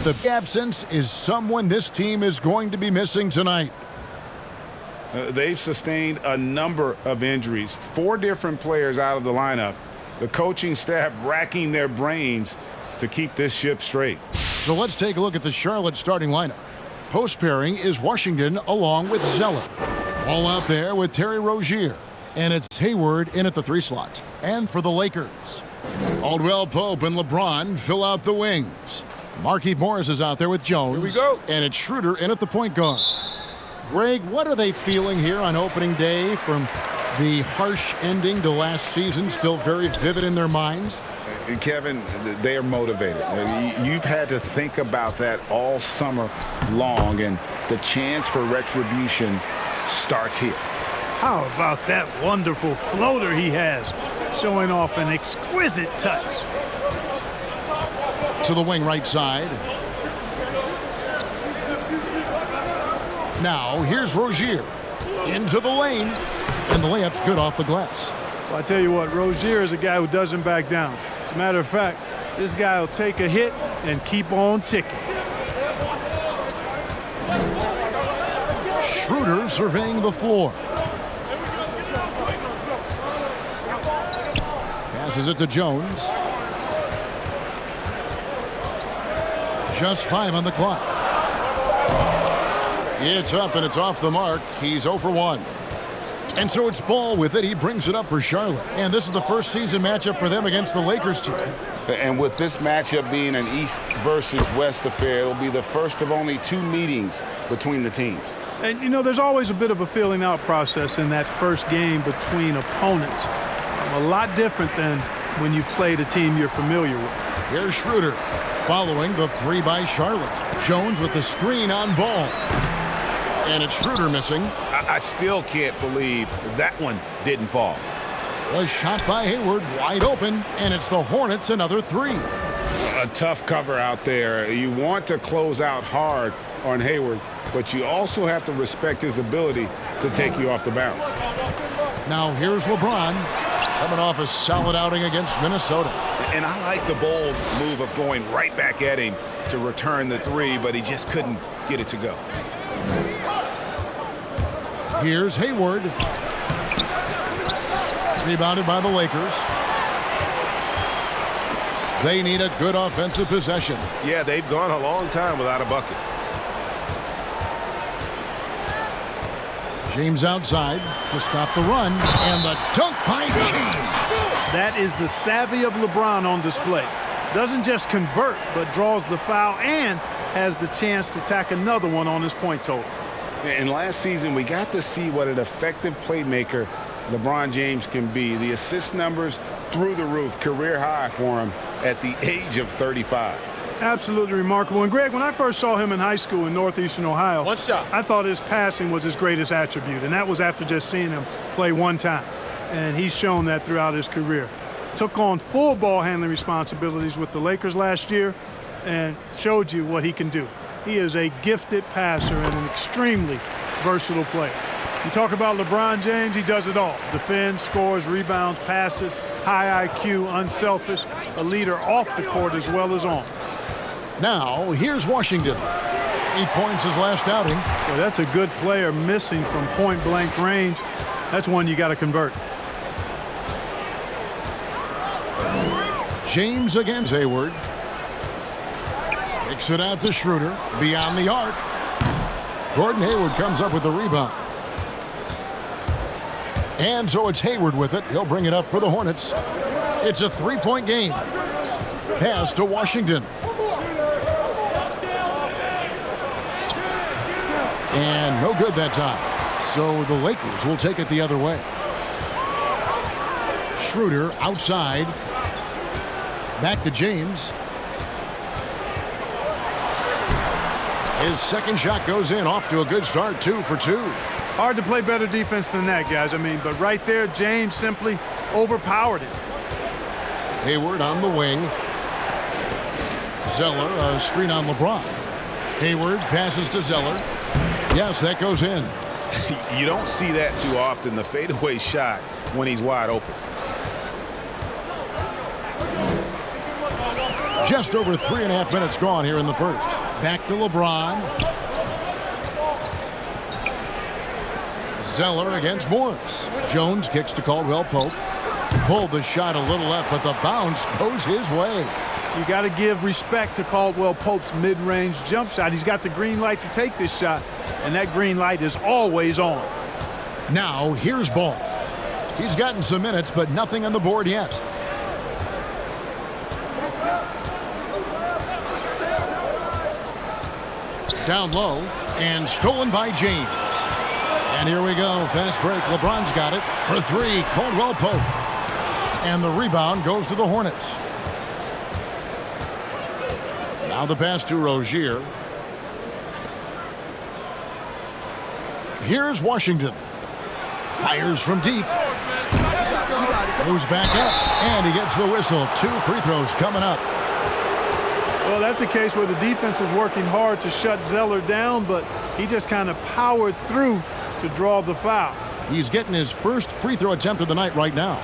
The absence is someone this team is going to be missing tonight. They've sustained a number of injuries. 4 different players out of the lineup. The coaching staff racking their brains to keep this ship straight. So let's take a look at the Charlotte starting lineup. Post pairing is Washington along with Zeller. All out there with Terry Rozier. And it's Hayward in at the 3 slot. And for the Lakers, Caldwell Pope and LeBron fill out the wings. Markieff Morris is out there with Jones. Here we go. And it's Schroeder in at the point guard. Greg, what are they feeling here on opening day from the harsh ending to last season still very vivid in their minds? Kevin, they are motivated. You've had to think about that all summer long, and the chance for retribution starts here. How about that wonderful floater he has, showing off an exquisite touch. To the wing right side. Now, here's Rozier. Into the lane. And the layup's good off the glass. Well, I tell you what, Rozier is a guy who doesn't back down. As a matter of fact, this guy will take a hit and keep on ticking. Schroeder surveying the floor. Passes it to Jones. Just 5 on the clock. It's up and it's off the mark. He's 0 for 1. And so it's Ball with it. He brings it up for Charlotte. And this is the first season matchup for them against the Lakers team. And with this matchup being an East versus West affair, it'll be the first of only 2 meetings between the teams. And, you know, there's always a bit of a feeling out process in that first game between opponents. A lot different than when you've played a team you're familiar with. Here's Schroeder following the 3 by Charlotte. Jones with the screen on Ball. And it's Schroeder missing. I still can't believe that one didn't fall. A shot by Hayward, wide open, and it's the Hornets another 3. A tough cover out there. You want to close out hard on Hayward, but you also have to respect his ability to take you off the bounce. Now here's LeBron coming off a solid outing against Minnesota. And I like the bold move of going right back at him to return the 3, but he just couldn't get it to go. Here's Hayward. Rebounded by the Lakers. They need a good offensive possession. Yeah, they've gone a long time without a bucket. James outside to stop the run. And the dunk by James. That is the savvy of LeBron on display. Doesn't just convert, but draws the foul and has the chance to tack another one on his point total. And last season, we got to see what an effective playmaker LeBron James can be. The assist numbers through the roof, career high for him at the age of 35. Absolutely remarkable. And Greg, when I first saw him in high school in Northeastern Ohio, I thought his passing was his greatest attribute, and that was after just seeing him play one time. And he's shown that throughout his career. Took on full ball handling responsibilities with the Lakers last year and showed you what he can do. He is a gifted passer and an extremely versatile player. You talk about LeBron James, he does it all. Defends, scores, rebounds, passes, high IQ, unselfish, a leader off the court as well as on. Now, here's Washington. 8 points his last outing. Well, that's a good player missing from point-blank range. That's one you got to convert. James against Hayward. Kicks it out to Schroeder. Beyond the arc. Gordon Hayward comes up with the rebound. And so it's Hayward with it. He'll bring it up for the Hornets. It's a 3-point game. Pass to Washington. And no good that time. So the Lakers will take it the other way. Schroeder outside. Back to James. His second shot goes in, off to a good start, 2 for 2. Hard to play better defense than that, guys. I mean, but right there, James simply overpowered it. Hayward on the wing. Zeller, a screen on LeBron. Hayward passes to Zeller. Yes, that goes in. You don't see that too often, the fadeaway shot when he's wide open. Just over 3.5 minutes gone here in the first. Back to LeBron. Zeller against Morris. Jones kicks to Caldwell Pope. Pulled the shot a little left, but the bounce goes his way. You got to give respect to Caldwell Pope's mid-range jump shot. He's got the green light to take this shot, and that green light is always on. Now, here's Ball. He's gotten some minutes, but nothing on the board yet. Down low, and stolen by James. And here we go, fast break. LeBron's got it for three. Caldwell Pope. And the rebound goes to the Hornets. Now the pass to Rozier. Here's Washington. Fires from deep. Goes back up, and he gets the whistle. 2 free throws coming up. Well, that's a case where the defense was working hard to shut Zeller down, but he just kind of powered through to draw the foul. He's getting his first free throw attempt of the night right now.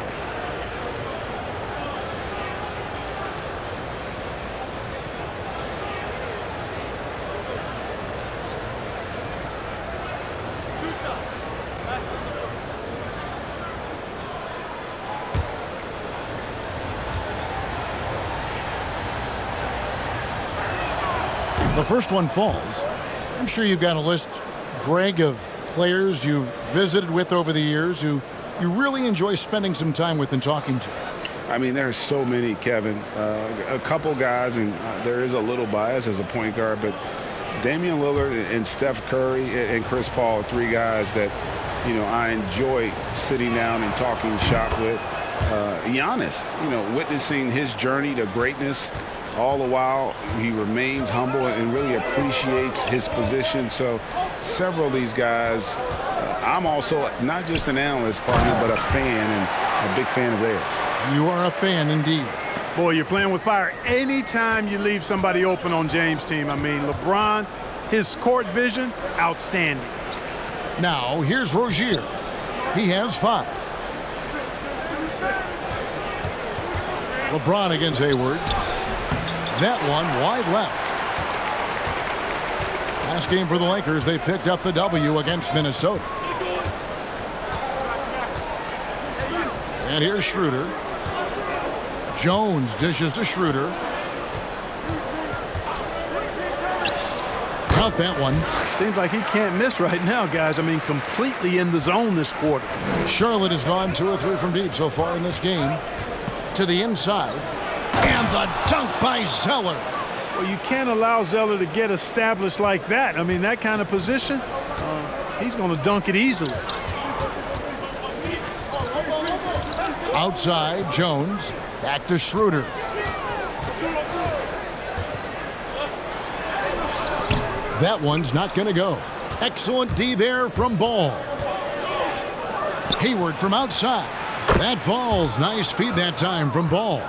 The first one falls. I'm sure you've got a list, Greg, of players you've visited with over the years who you really enjoy spending some time with and talking to. I mean, there's so many, Kevin. A couple guys, and there is a little bias as a point guard, but Damian Lillard and Steph Curry and Chris Paul are 3 guys that, you know, I enjoy sitting down and talking shop with. Giannis, you know, witnessing his journey to greatness. All the while, he remains humble and really appreciates his position. So several of these guys, I'm also not just an analyst, partner, but a fan and a big fan of theirs. You are a fan indeed. Boy, you're playing with fire anytime you leave somebody open on James' team. I mean, LeBron, his court vision, outstanding. Now, here's Rozier. He has 5. LeBron against Hayward. That one wide left. Last game for the Lakers, they picked up the W against Minnesota. And here's Schroeder. Jones dishes to Schroeder. Count that one. Seems like he can't miss right now, guys. I mean, completely in the zone this quarter. Charlotte has gone 2 or 3 from deep so far in this game. To the inside. And the dunk by Zeller. Well, you can't allow Zeller to get established like that. I mean, that kind of position, he's going to dunk it easily. Outside, Jones. Back to Schroeder. That one's not going to go. Excellent D there from Ball. Hayward from outside. That falls. Nice feed that time from Ball.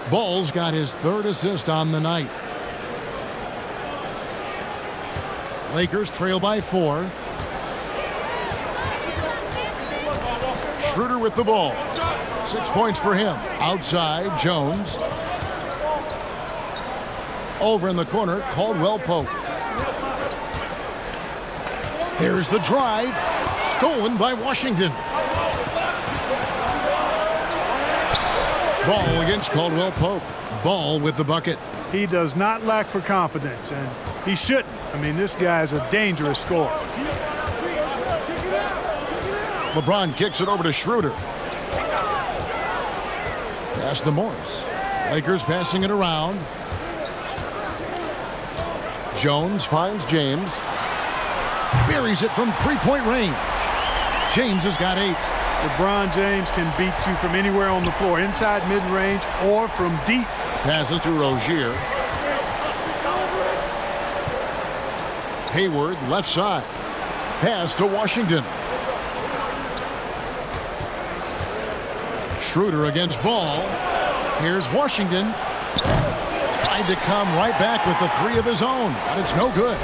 Ball's got his 3rd assist on the night. Lakers trail by 4. Schroeder with the ball. 6 points for him. Outside, Jones. Over in the corner, Caldwell Pope. There's the drive. Stolen by Washington. Ball against Caldwell Pope. Ball with the bucket. He does not lack for confidence, and he shouldn't. I mean, this guy is a dangerous scorer. LeBron kicks it over to Schroeder. Pass to Morris. Lakers passing it around. Jones finds James. Buries it from 3-point range. James has got 8. LeBron James can beat you from anywhere on the floor, inside mid-range or from deep. Passes to Rozier. Hayward, left side. Pass to Washington. Schroeder against Ball. Here's Washington. Tried to come right back with the 3 of his own, but it's no good.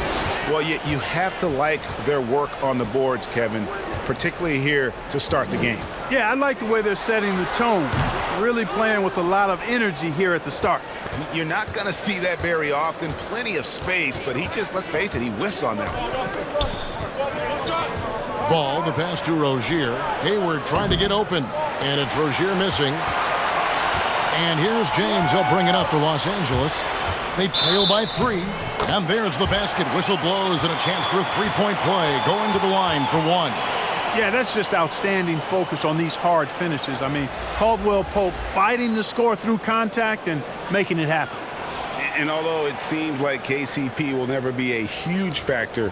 Well, you have to like their work on the boards, Kevin, particularly here to start the game. Yeah, I like the way they're setting the tone. Really playing with a lot of energy here at the start. You're not going to see that very often. Plenty of space, but he just, let's face it, he whiffs on that one. Ball, the pass to Rozier. Hayward trying to get open, and it's Rozier missing. And here's James. He'll bring it up for Los Angeles. They trail by 3, and there's the basket. Whistle blows, and a chance for a three-point play. Going to the line for 1. Yeah, that's just outstanding focus on these hard finishes. I mean, Caldwell Pope fighting the score through contact and making it happen. And although it seems like KCP will never be a huge factor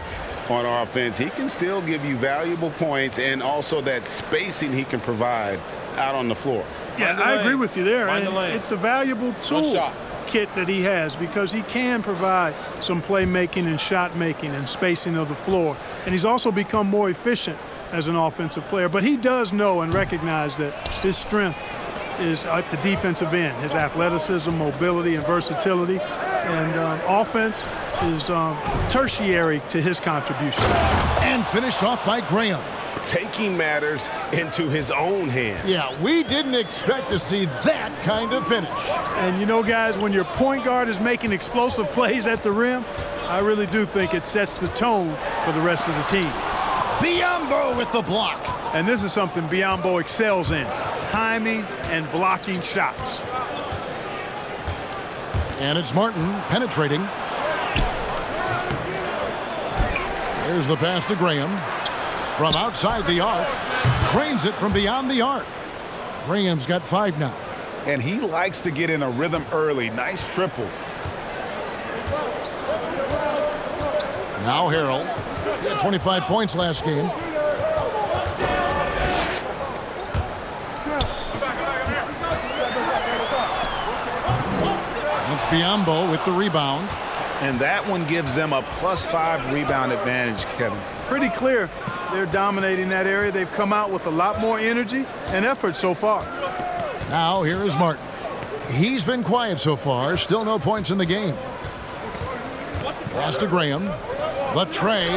on offense, he can still give you valuable points and also that spacing he can provide out on the floor. Yeah, I agree with you there. And it's a valuable tool kit that he has because he can provide some playmaking and shot making and spacing of the floor. And he's also become more efficient as an offensive player. But he does know and recognize that his strength is at the defensive end, his athleticism, mobility, and versatility. And offense is tertiary to his contribution. And finished off by Graham. Taking matters into his own hands. Yeah, we didn't expect to see that kind of finish. And you know, guys, when your point guard is making explosive plays at the rim, I really do think it sets the tone for the rest of the team. Biyombo with the block. And this is something Biyombo excels in, timing and blocking shots. And it's Martin penetrating. Here's the pass to Graham. From outside the arc, drains it from beyond the arc. Graham's got 5 now. And he likes to get in a rhythm early. Nice triple. Now Harrell. He had 25 points last game. It's Biyombo with the rebound. And that one gives them a +5 rebound advantage, Kevin. Pretty clear. They're dominating that area. They've come out with a lot more energy and effort so far. Now here is Martin. He's been quiet so far. Still no points in the game. Pass to Graham. The tray.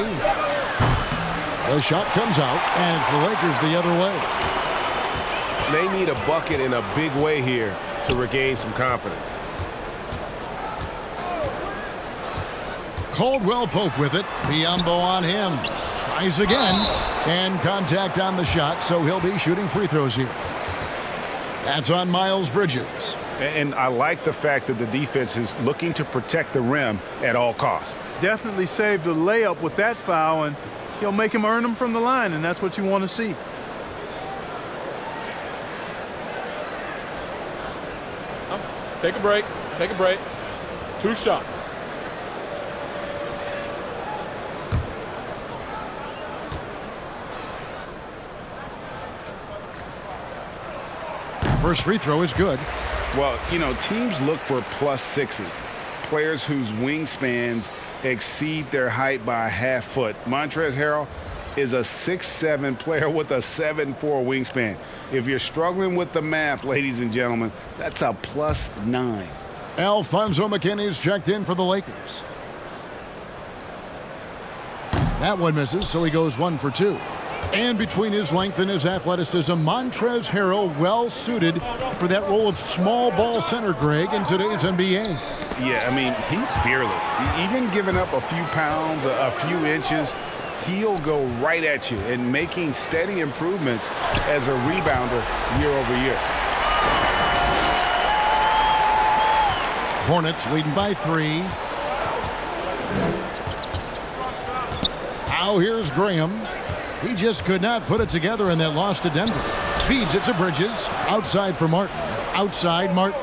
The shot comes out, and it's the Lakers the other way. They need a bucket in a big way here to regain some confidence. Caldwell Pope with it. Biyombo on him. Tries again. And contact on the shot, so he'll be shooting free throws here. That's on Miles Bridges. And I like the fact that the defense is looking to protect the rim at all costs. Definitely saved a layup with that foul, and he'll make him earn them from the line, and that's what you want to see. Take a break. Take a break. 2 shots. First free throw is good. Well, you know, teams look for +6s, players whose wingspans exceed their height by a half foot. Montrezl Harrell is a 6'7" player with a 7'4" wingspan. If you're struggling with the math, ladies and gentlemen, that's a +9. Alfonso McKinney's checked in for the Lakers. That one misses, so he goes 1 for 2. And between his length and his athleticism, Montrezl Harrell well suited for that role of small ball center, Greg, in today's NBA. Yeah, I mean, he's fearless. Even giving up a few pounds, a few inches, he'll go right at you and making steady improvements as a rebounder year over year. Hornets leading by 3. Now here's Graham. He just could not put it together in that loss to Denver. Feeds it to Bridges. Outside for Martin. Outside Martin.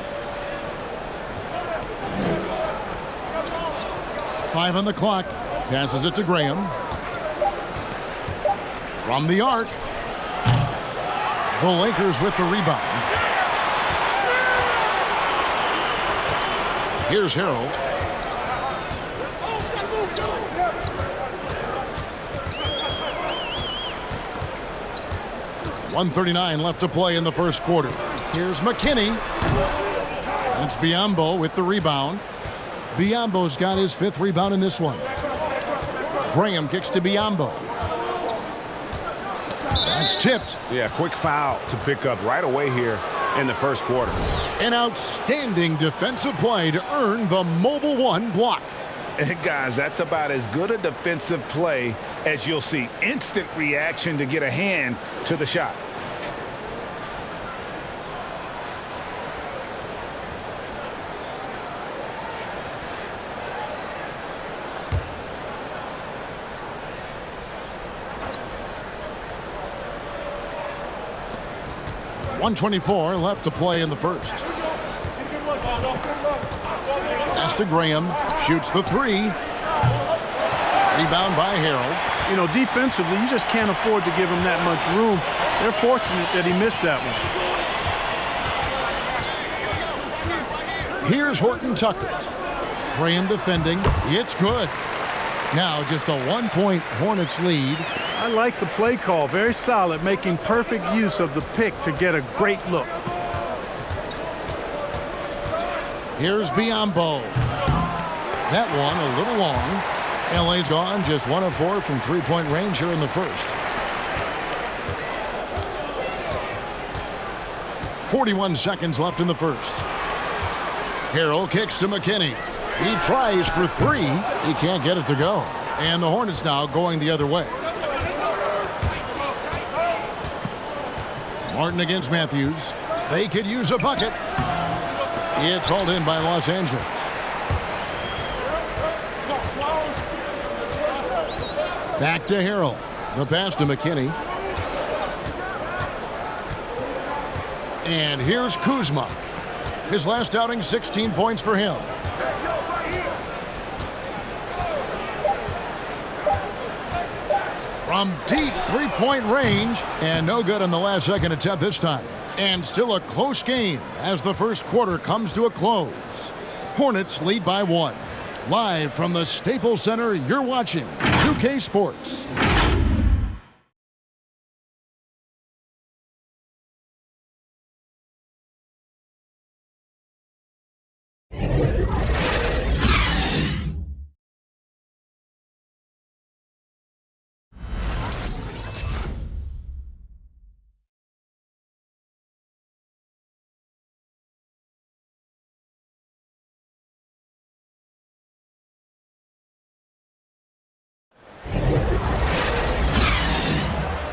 5 on the clock. Passes it to Graham. From the arc. The Lakers with the rebound. Here's Harrell. .139 left to play in the first quarter. Here's McKinney. It's Biyombo with the rebound. Biyombo's got his 5th rebound in this one. Graham kicks to Biyombo. That's tipped. Yeah, quick foul to pick up right away here in the first quarter. An outstanding defensive play to earn the Mobile One block. And guys, that's about as good a defensive play as you'll see. Instant reaction to get a hand to the shot. .124 left to play in the first. Pass to Graham. Shoots the three. Rebound by Harold. You know, defensively, you just can't afford to give him that much room. They're fortunate that he missed that one. Here's Horton Tucker. Graham defending. It's good. Now just a 1-point Hornets lead. I like the play call. Very solid, making perfect use of the pick to get a great look. Here's Biyombo. That one a little long. LA's gone just 1 of 4 from three-point range here in the first. 41 seconds left in the first. Harold kicks to McKinney. He tries for three. He can't get it to go. And the Hornets now going the other way. Martin against Matthews. They could use a bucket. It's hauled in by Los Angeles. Back to Harold. The pass to McKinney. And here's Kuzma. His last outing, 16 points for him. From deep three-point range, and no good on the last second attempt this time. And still a close game as the first quarter comes to a close. Hornets lead by 1. Live from the Staples Center, you're watching 2K Sports.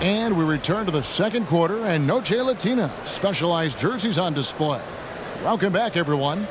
And we return to the second quarter, and Noche Latina specialized jerseys on display. Welcome back, everyone.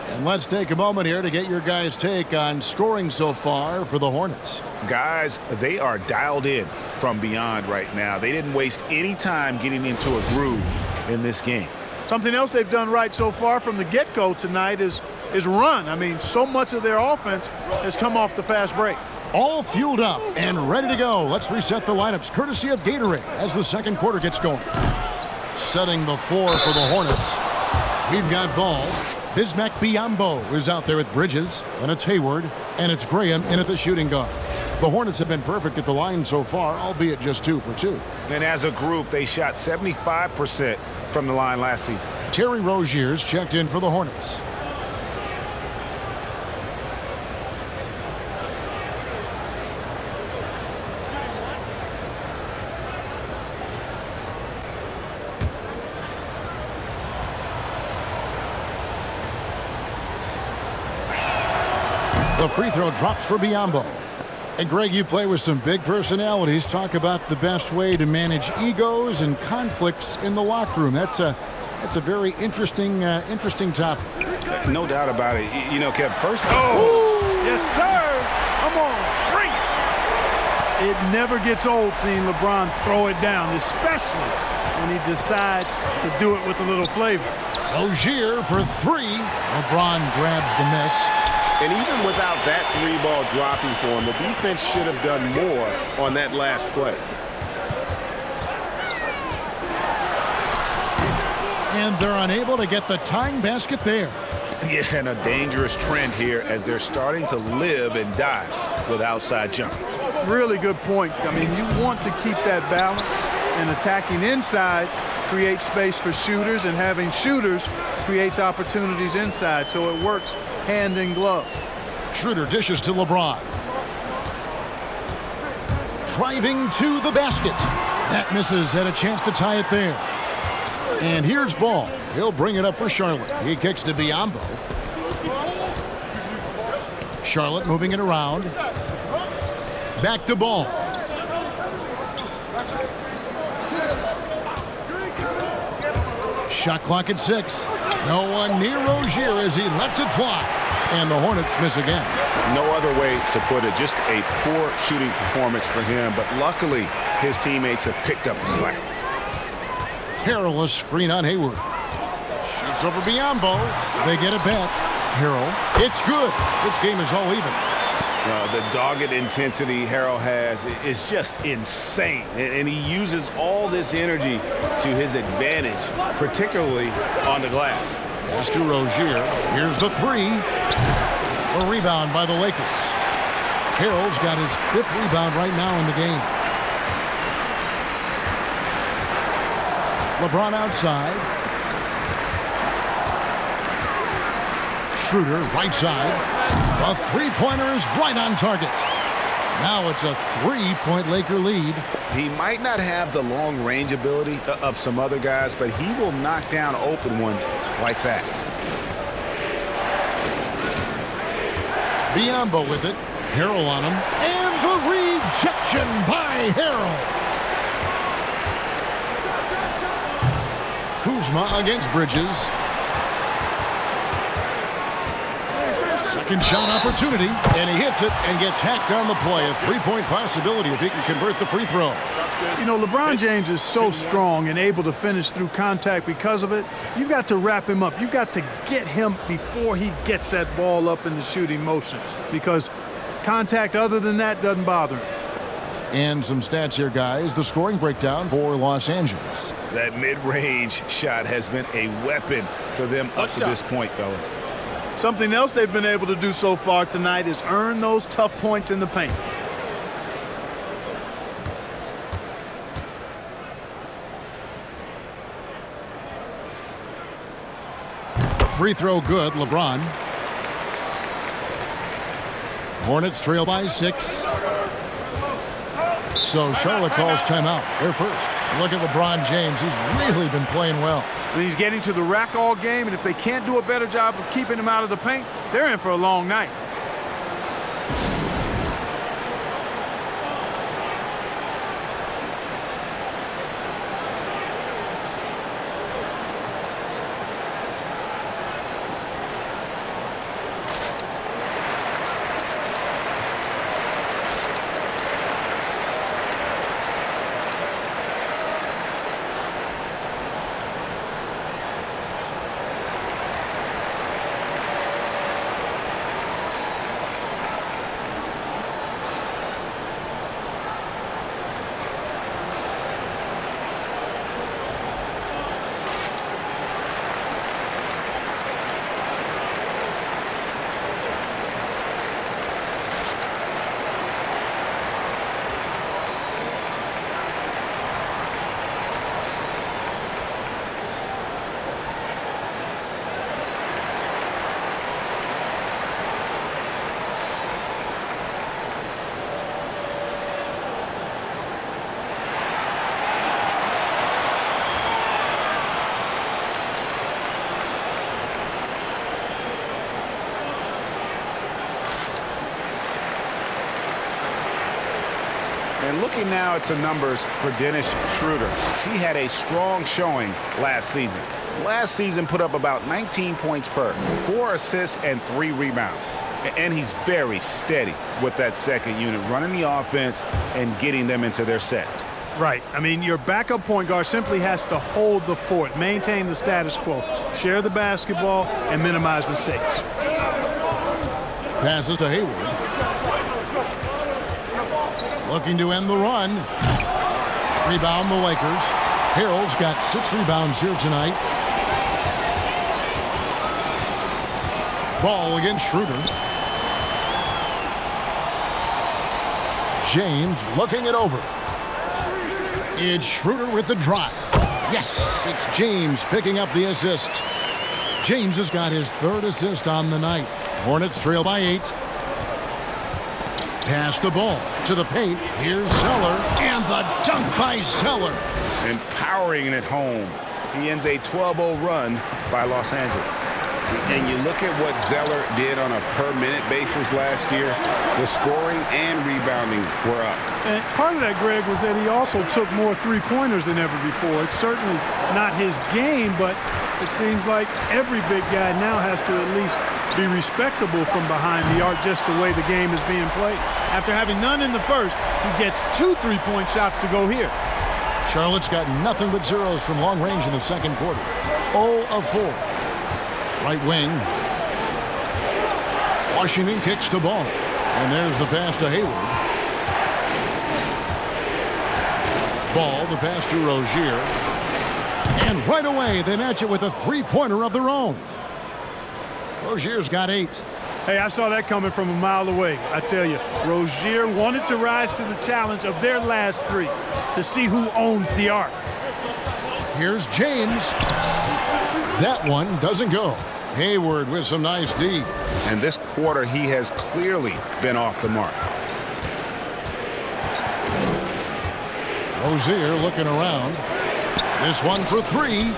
And let's take a moment here to get your guys' take on scoring so far for the Hornets. Guys, they are dialed in from beyond right now. They didn't waste any time getting into a groove in this game. Something else they've done right so far from the get-go tonight is run. I mean, so much of their offense has come off the fast break. All fueled up and ready to go. Let's reset the lineups courtesy of Gatorade as the second quarter gets going. Setting the floor for the Hornets. We've got Ball. Bismack Biyombo is out there with Bridges. And it's Hayward. And it's Graham in at the shooting guard. The Hornets have been perfect at the line so far, albeit just 2 for 2. And as a group, they shot 75% from the line last season. Terry Rozier's checked in for the Hornets. The free throw drops for Biyombo. And Greg, you play with some big personalities. Talk about the best way to manage egos and conflicts in the locker room. That's a very interesting topic. No doubt about it. You know, Kev, first. Oh, yes, sir. Come on, bring it. It never gets old seeing LeBron throw it down, especially when he decides to do it with a little flavor. Rozier for three. LeBron grabs the miss. And even without that three-ball dropping for him, the defense should have done more on that last play. And they're unable to get the tying basket there. Yeah, and a dangerous trend here as they're starting to live and die with outside jumpers. Really good point. I mean, you want to keep that balance, and attacking inside creates space for shooters, and having shooters creates opportunities inside, so it works hand in glove. Schroeder dishes to LeBron. Driving to the basket. That misses, had a chance to tie it there. And here's Ball. He'll bring it up for Charlotte. He kicks to Biyombo. Charlotte moving it around. Back to Ball. Shot clock at 6. No one near Rozier as he lets it fly. And the Hornets miss again. No other way to put it. Just a poor shooting performance for him. But luckily, his teammates have picked up the slack. Harrell, a screen on Hayward. Shoots over Biyombo. They get it back. Harrell. It's good. This game is all even. The dogged intensity Harrell has is just insane. And he uses all this energy to his advantage, particularly on the glass. Pass to Rozier. Here's the 3. A rebound by the Lakers. Harrell's got his 5th rebound right now in the game. LeBron outside. Schroeder right side. A three-pointer is right on target. Now it's a 3-point Laker lead. He might not have the long-range ability of some other guys, but he will knock down open ones like that. Biyombo with it. Harrell on him. And the rejection by Harrell. Kuzma against Bridges. Second shot opportunity, and he hits it and gets hacked on the play. A 3-point possibility if he can convert the free throw. You know, LeBron James is so strong and able to finish through contact because of it. You've got to wrap him up. You've got to get him before he gets that ball up in the shooting motion, because contact other than that doesn't bother him. And some stats here, guys. The scoring breakdown for Los Angeles. That mid-range shot has been a weapon for them up to this point, fellas. Something else they've been able to do so far tonight is earn those tough points in the paint. Free throw good, LeBron. Hornets trail by 6. So Charlotte calls timeout. They're first. Look at LeBron James. He's really been playing well. And he's getting to the rack all game, and if they can't do a better job of keeping him out of the paint, they're in for a long night. And looking now at some numbers for Dennis Schroeder. He had a strong showing last season. Last season put up about 19 points per, 4 assists and 3 rebounds. And he's very steady with that second unit, running the offense and getting them into their sets. Right. I mean, your backup point guard simply has to hold the fort, maintain the status quo, share the basketball, and minimize mistakes. Passes to Hayward. Looking to end the run. Rebound the Lakers. Harrell's got 6 rebounds here tonight. Ball against Schroeder. James looking it over. It's Schroeder with the drive. Yes, it's James picking up the assist. James has got his 3rd assist on the night. Hornets trail by 8. Pass the ball to the paint. Here's Zeller, and the dunk by Zeller. Empowering it home. He ends a 12-0 run by Los Angeles. And you look at what Zeller did on a per-minute basis last year, the scoring and rebounding were up. And part of that, Greg, was that he also took more three-pointers than ever before. It's certainly not his game, but it seems like every big guy now has to at least be respectable from behind the arc, just the way the game is being played. After having none in the first, he gets 2 3-point shots to go here. Charlotte's got nothing but zeros from long range in the second quarter. 0 of 4. Right wing. Washington kicks the ball. And there's the pass to Hayward. Ball, the pass to Rozier. And right away, they match it with a three-pointer of their own. Rozier's got 8. Hey, I saw that coming from a mile away. I tell you, Rozier wanted to rise to the challenge of their last 3 to see who owns the arc. Here's James. That one doesn't go. Hayward with some nice D. And this quarter, he has clearly been off the mark. Rozier looking around. This one for 3.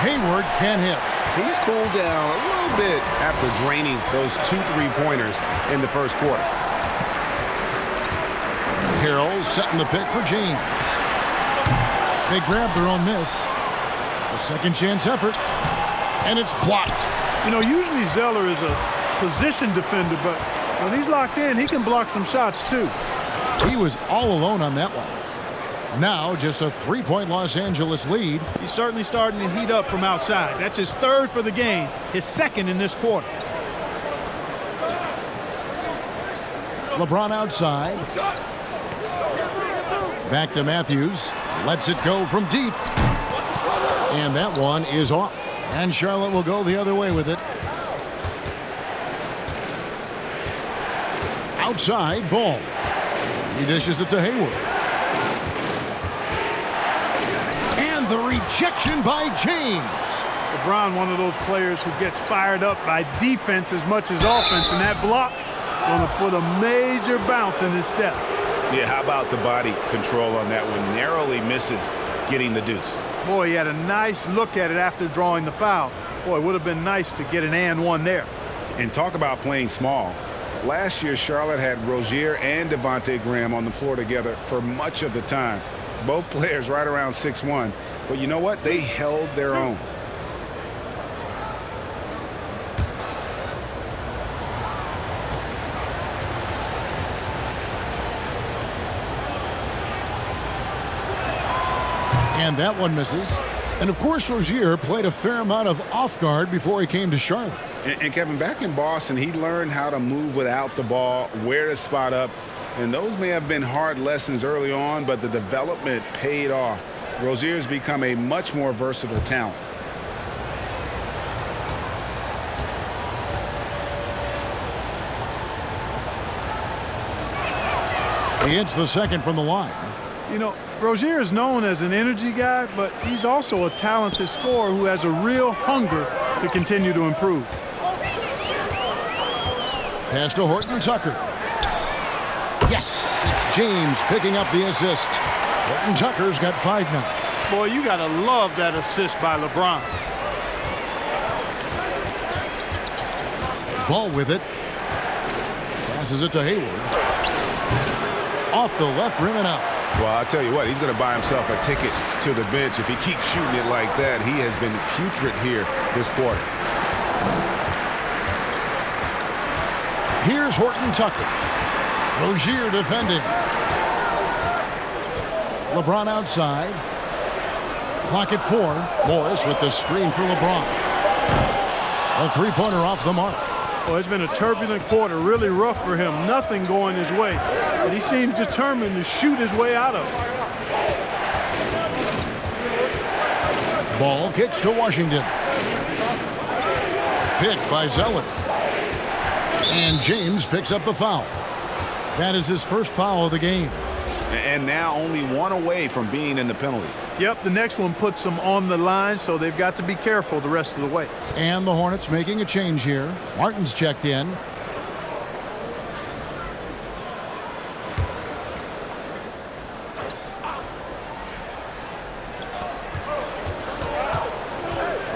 Hayward can't hit. He's cooled down a little bit after draining those 2 3-pointers in the first quarter. Harrell setting the pick for James. They grab their own miss. A second chance effort. And it's blocked. You know, usually Zeller is a position defender, but when he's locked in, he can block some shots too. He was all alone on that one. Now just a 3-point Los Angeles lead. He's certainly starting to heat up from outside. That's his 3rd for the game, his 2nd in this quarter. LeBron outside. Back to Matthews. Lets it go from deep. And that one is off. And Charlotte will go the other way with it. Outside, Ball. He dishes it to Hayward. And the rejection by James. LeBron, one of those players who gets fired up by defense as much as offense, and that block going to put a major bounce in his step. Yeah, how about the body control on that one? Narrowly misses getting the deuce. Boy, he had a nice look at it after drawing the foul. Boy, it would have been nice to get an and one there. And talk about playing small. Last year, Charlotte had Rozier and Devontae Graham on the floor together for much of the time. Both players right around 6'1". But you know what? They held their own. And that one misses. And of course, Rozier played a fair amount of off guard before he came to Charlotte. And Kevin, back in Boston, he learned how to move without the ball, where to spot up. And those may have been hard lessons early on, but the development paid off. Rozier's become a much more versatile talent. He hits the second from the line. You know, Rozier is known as an energy guy, but he's also a talented scorer who has a real hunger to continue to improve. Pass to Horton Tucker. Yes, it's James picking up the assist. Horton Tucker's got 5 now. Boy, you got to love that assist by LeBron. Ball with it. Passes it to Hayward. Off the left rim and out. Well, I'll tell you what, he's going to buy himself a ticket to the bench. If he keeps shooting it like that, he has been putrid here this quarter. Here's Horton Tucker. Rozier defending. LeBron outside. Clock at 4. Morris with the screen for LeBron. A three-pointer off the mark. Well, it's been a turbulent quarter, really rough for him. Nothing going his way. But he seems determined to shoot his way out of it. Ball kicks to Washington. Picked by Zeller. And James picks up the foul. That is his first foul of the game. And now only 1 away from being in the penalty. Yep, the next one puts them on the line, so they've got to be careful the rest of the way. And the Hornets making a change here. Martin's checked in.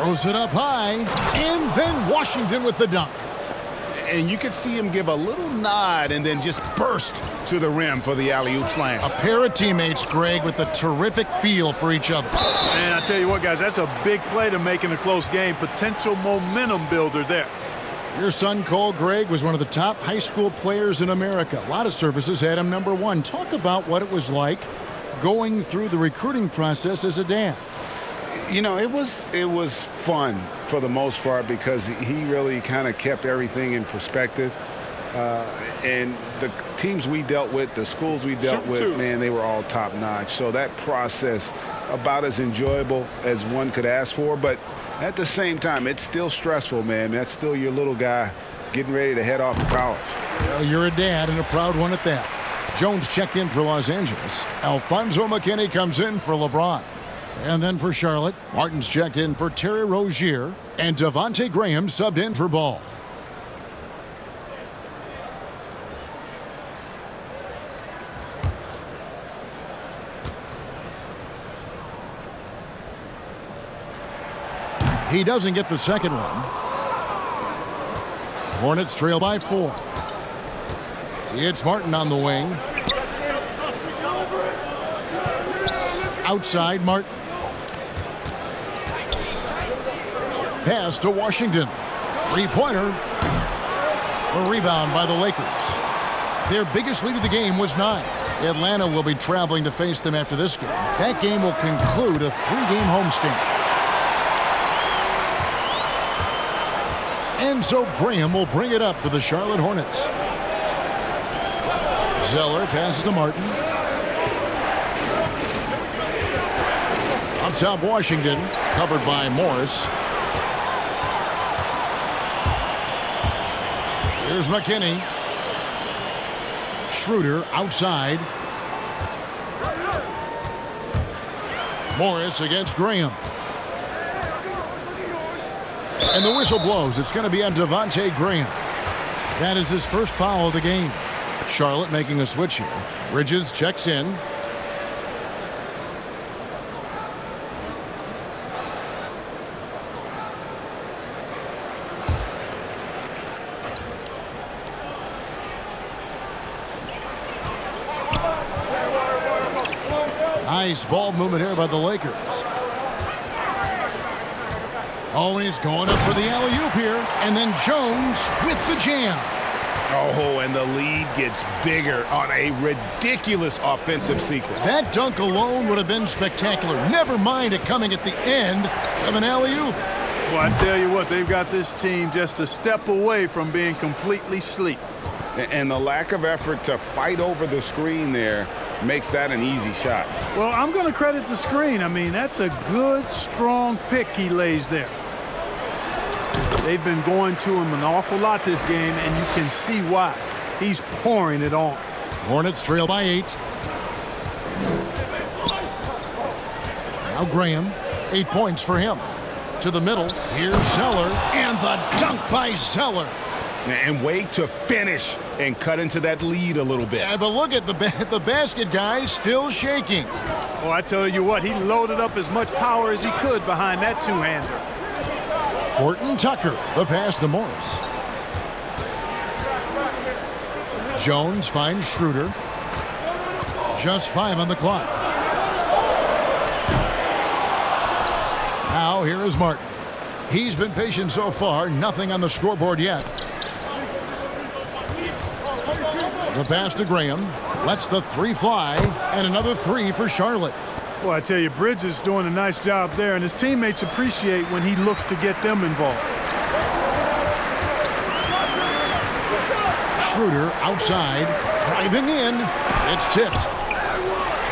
Throws it up high, and then Washington with the dunk. And you could see him give a little nod and then just burst to the rim for the alley-oop slam. A pair of teammates, Greg, with a terrific feel for each other. And I tell you what, guys, that's a big play to make in a close game. Potential momentum builder there. Your son, Cole, Greg, was one of the top high school players in America. A lot of services had him #1. Talk about what it was like going through the recruiting process as a dad. You know, it was fun for the most part because he really kind of kept everything in perspective. And the teams we dealt with, the schools we dealt with, man, they were all top-notch. So that process, about as enjoyable as one could ask for. But at the same time, it's still stressful, man. That's still your little guy getting ready to head off to college. Well, you're a dad and a proud one at that. Jones checked in for Los Angeles. Alfonso McKinney comes in for LeBron. And then for Charlotte, Martin's checked in for Terry Rozier, and Devontae Graham subbed in for Ball. He doesn't get the second one. Hornets trail by 4. It's Martin on the wing. Outside, Martin. Pass to Washington. Three-pointer. A rebound by the Lakers. Their biggest lead of the game was 9. Atlanta will be traveling to face them after this game. That game will conclude a 3-game homestand. And so Graham will bring it up for the Charlotte Hornets. Zeller passes to Martin. Up top, Washington, covered by Morris. Here's McKinney. Schroeder outside. Morris against Graham. And the whistle blows. It's going to be on Devontae Graham. That is his first foul of the game. Charlotte making a switch here. Bridges checks in. Nice ball movement here by the Lakers. Always going up for the alley-oop here. And then Jones with the jam. Oh, and the lead gets bigger on a ridiculous offensive sequence. That dunk alone would have been spectacular. Never mind it coming at the end of an alley-oop. Well, I tell you what, they've got this team just a step away from being completely asleep. And the lack of effort to fight over the screen there makes that an easy shot. Well, I'm going to credit the screen. I mean, that's a good, strong pick he lays there. They've been going to him an awful lot this game, and you can see why. He's pouring it on. Hornets trail by 8. Now Graham, 8 points for him. To the middle, here's Zeller, and the dunk by Zeller. And wait to finish and cut into that lead a little bit. Yeah, but look at the basket guy still shaking. Oh, I tell you what, he loaded up as much power as he could behind that two-hander. Horton Tucker, the pass to Morris. Jones finds Schroeder. Just 5 on the clock. Now here is Martin. He's been patient so far, nothing on the scoreboard yet. The pass to Graham, lets the 3 fly, and another 3 for Charlotte. Well, I tell you, Bridges doing a nice job there, and his teammates appreciate when he looks to get them involved. Schroeder outside, driving in. It's tipped.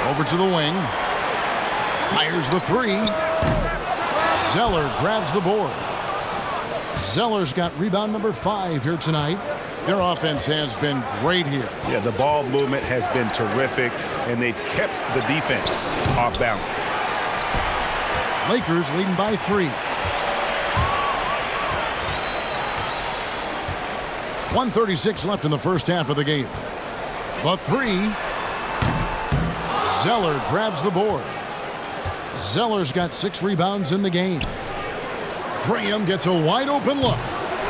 Over to the wing. Fires the 3. Zeller grabs the board. Zeller's got rebound number 5 here tonight. Their offense has been great here. Yeah, the ball movement has been terrific, and they've kept the defense off balance. Lakers leading by 3. 1:36 left in the first half of the game. The 3. Zeller grabs the board. Zeller's got 6 rebounds in the game. Graham gets a wide open look.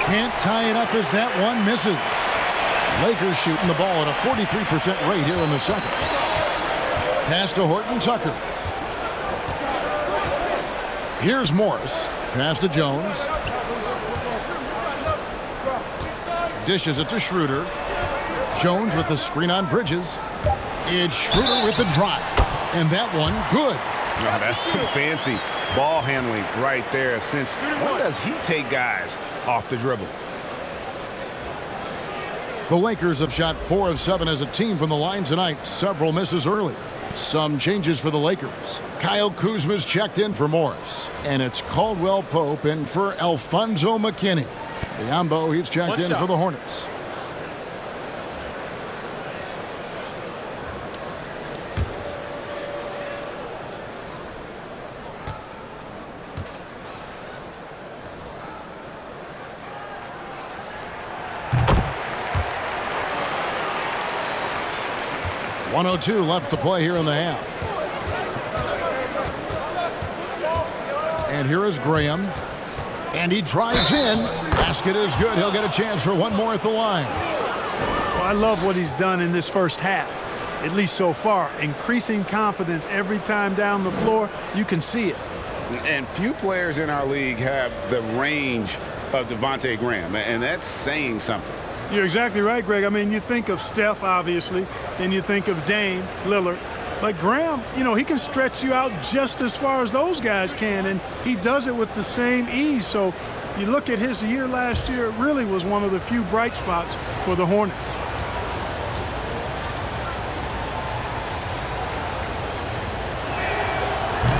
Can't tie it up as that one misses. Lakers shooting the ball at a 43% rate here in the second. Pass to Horton Tucker. Here's Morris. Pass to Jones. Dishes it to Schroeder. Jones with the screen on Bridges. It's Schroeder with the drive. And that one, good. Oh, that's some fancy ball handling right there. Since when does he take guys off the dribble? The Lakers have shot 4 of 7 as a team from the line tonight. Several misses earlier. Some changes for the Lakers. Kyle Kuzma's checked in for Morris. And it's Caldwell Pope in for Alfonso McKinney. Biombo, he's checked in for the Hornets. .102 left to play here in the half. And here is Graham. And he drives in. Basket is good. He'll get a chance for one more at the line. Well, I love what he's done in this first half, at least so far. Increasing confidence every time down the floor. You can see it. And few players in our league have the range of Devontae Graham, and that's saying something. You're exactly right, Greg. I mean, you think of Steph, obviously, and you think of Dame, Lillard. But Graham, he can stretch you out just as far as those guys can, and he does it with the same ease. So you look at his year last year, it really was one of the few bright spots for the Hornets.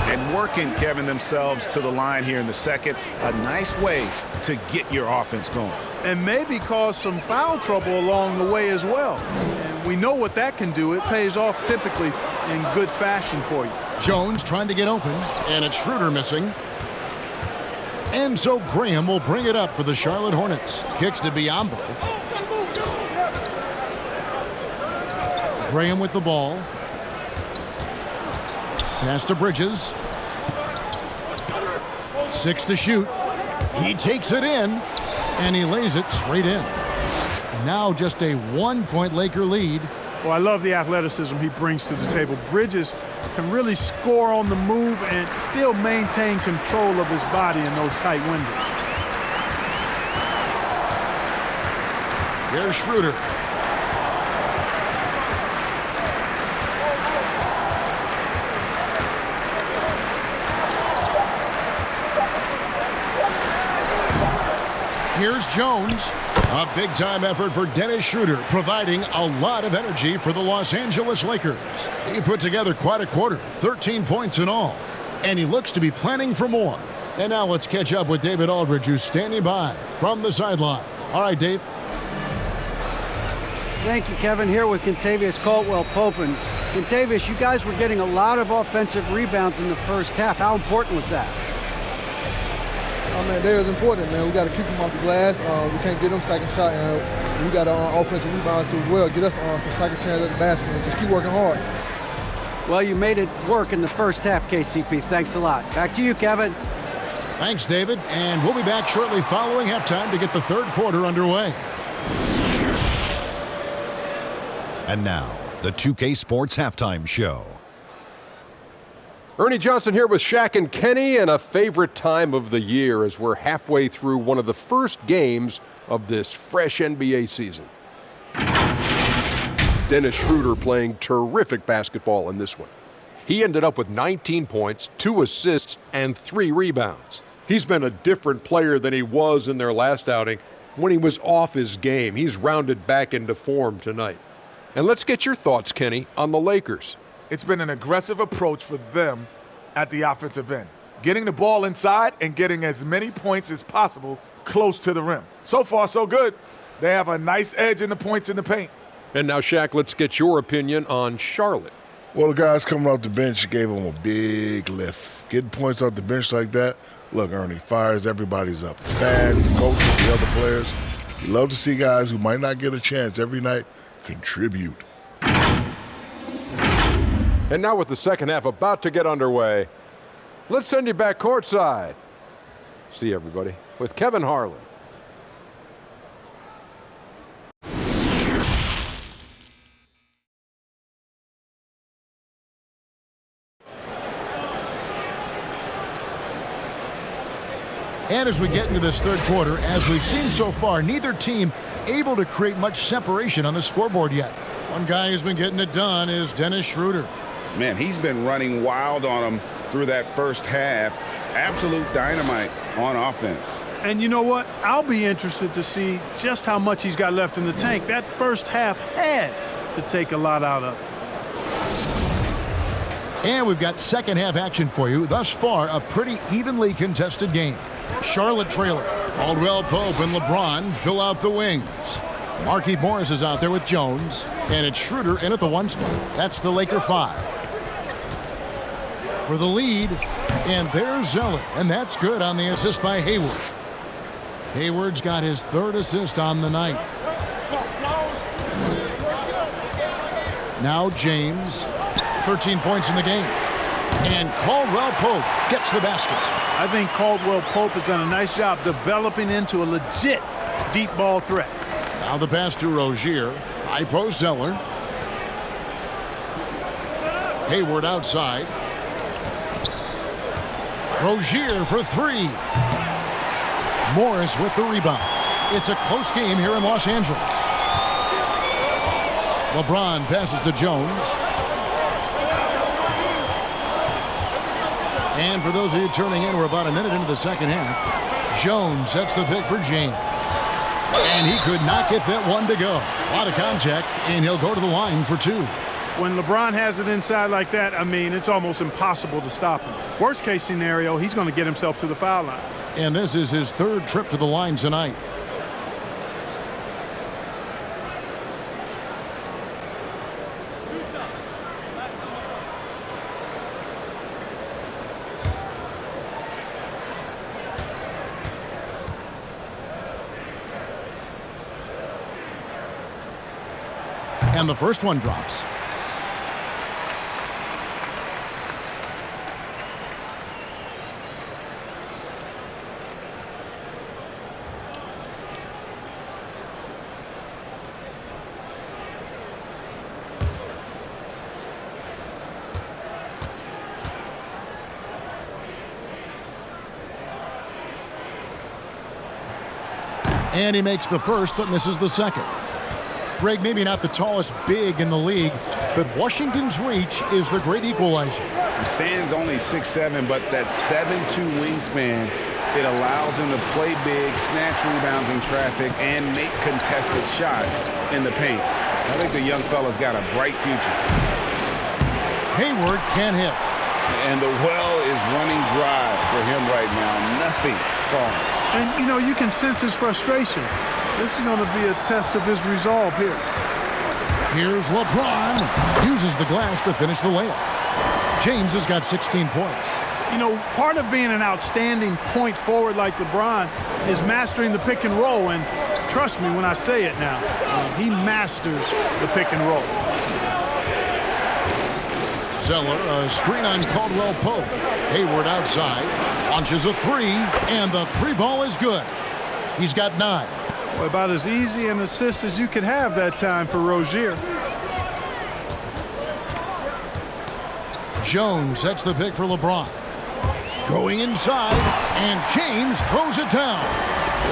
And working, Kevin, themselves to the line here in the second. A nice way to get your offense going. And maybe cause some foul trouble along the way as well. And we know what that can do. It pays off typically in good fashion for you. Jones trying to get open, and it's Schroeder missing. And so Graham will bring it up for the Charlotte Hornets. Kicks to Biombo. Graham with the ball. Pass to Bridges. 6 to shoot. He takes it in, and he lays it straight in. And now just a 1-point Laker lead. Well, I love the athleticism he brings to the table. Bridges can really score on the move and still maintain control of his body in those tight windows. Here's Schroeder. Here's Jones. A big-time effort for Dennis Schroeder, providing a lot of energy for the Los Angeles Lakers. He put together quite a quarter, 13 points in all, and he looks to be planning for more. And now let's catch up with David Aldridge, who's standing by from the sideline. All right, Dave. Thank you, Kevin. Here with Kentavious Caldwell-Pope. And Kentavious, you guys were getting a lot of offensive rebounds in the first half. How important was that? Oh, man, that is important, man. We got to keep them off the glass. We can't get them second shot, and we got offensive rebound too as well. Get us some second chance at the basket, and just keep working hard. Well, you made it work in the first half, KCP. Thanks a lot. Back to you, Kevin. Thanks, David. And we'll be back shortly following halftime to get the third quarter underway. And now, the 2K Sports Halftime Show. Ernie Johnson here with Shaq and Kenny, and a favorite time of the year as we're halfway through one of the first games of this fresh NBA season. Dennis Schroeder playing terrific basketball in this one. He ended up with 19 points, 2 assists, and 3 rebounds. He's been a different player than he was in their last outing when he was off his game. He's rounded back into form tonight. And let's get your thoughts, Kenny, on the Lakers. It's been an aggressive approach for them at the offensive end, getting the ball inside and getting as many points as possible close to the rim. So far, so good. They have a nice edge in the points in the paint. And now, Shaq, let's get your opinion on Charlotte. Well, the guys coming off the bench gave them a big lift. Getting points off the bench like that, look, Ernie, fires everybody's up. The fans, the coaches, the other players. You love to see guys who might not get a chance every night contribute. And now with the second half about to get underway, let's send you back courtside. See everybody with Kevin Harlan. And as we get into this third quarter, as we've seen so far, neither team able to create much separation on the scoreboard yet. One guy who's been getting it done is Dennis Schroeder. Man, he's been running wild on him through that first half. Absolute dynamite on offense. And you know what? I'll be interested to see just how much he's got left in the tank. That first half had to take a lot out of it. And we've got second half action for you. Thus far, a pretty evenly contested game. Charlotte trailer. Caldwell Pope and LeBron fill out the wings. Markieff Morris is out there with Jones. And it's Schroeder in at the 1 spot. That's the Laker 5. For the lead. And there's Zeller. And that's good on the assist by Hayward. Hayward's got his 3rd assist on the night. Now James. 13 points in the game. And Caldwell Pope gets the basket. I think Caldwell Pope has done a nice job developing into a legit deep ball threat. Now the pass to Rozier. High post Zeller. Hayward outside. Rozier for 3. Morris with the rebound. It's a close game here in Los Angeles. LeBron passes to Jones. And for those of you turning in, we're about a minute into the second half. Jones sets the pick for James. And he could not get that one to go. A lot of contact, and he'll go to the line for 2. When LeBron has it inside like that, I mean, it's almost impossible to stop him. Worst case scenario, he's going to get himself to the foul line. And this is his 3rd trip to the line tonight. And the first one drops. And he makes the first, but misses the second. Greg, maybe not the tallest big in the league, but Washington's reach is the great equalizer. He stands only 6'7", but that 7'2" wingspan, it allows him to play big, snatch rebounds in traffic, and make contested shots in the paint. I think the young fella's got a bright future. Hayward can't hit. And the well is running dry for him right now. Nothing falling. And, you know, you can sense his frustration. This is going to be a test of his resolve here. Here's LeBron. Uses the glass to finish the layup. James has got 16 points. You know, part of being an outstanding point forward like LeBron is mastering the pick and roll. And trust me when I say it now, he masters the pick and roll. Zeller, a screen on Caldwell Pope. Hayward outside. Launches a 3, and the 3 ball is good. He's got 9. Well, about as easy an assist as you could have that time for Rozier. Jones sets the pick for LeBron. Going inside, and James throws it down.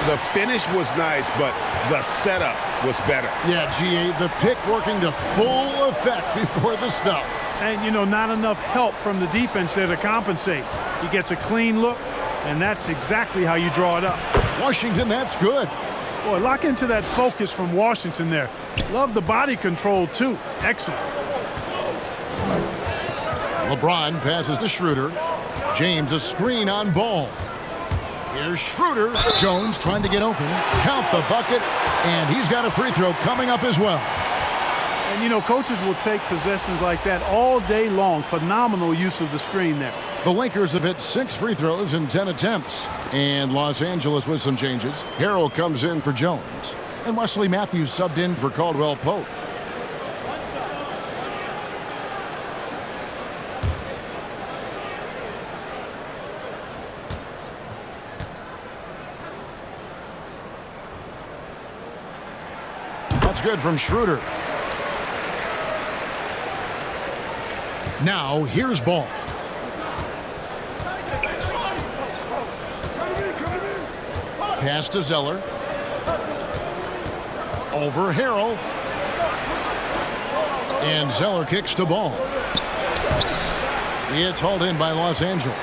The finish was nice, but the setup was better. Yeah, G.A., the pick working to full effect before the stuff. And, you know, not enough help from the defense there to compensate. He gets a clean look, and that's exactly how you draw it up. Washington, that's good. Boy, lock into that focus from Washington there. Love the body control, too. Excellent. LeBron passes to Schroeder. James a screen on Ball. Here's Schroeder. Jones trying to get open. Count the bucket, and he's got a free throw coming up as well. And, you know, coaches will take possessions like that all day long. Phenomenal use of the screen there. The Lakers have hit 6 free throws in 10 attempts. And Los Angeles with some changes. Harrell comes in for Jones. And Wesley Matthews subbed in for Caldwell Pope. good from Schroeder. Now, here's Ball. Pass to Zeller. Over Harrell. And Zeller kicks to Ball. It's hauled in by Los Angeles.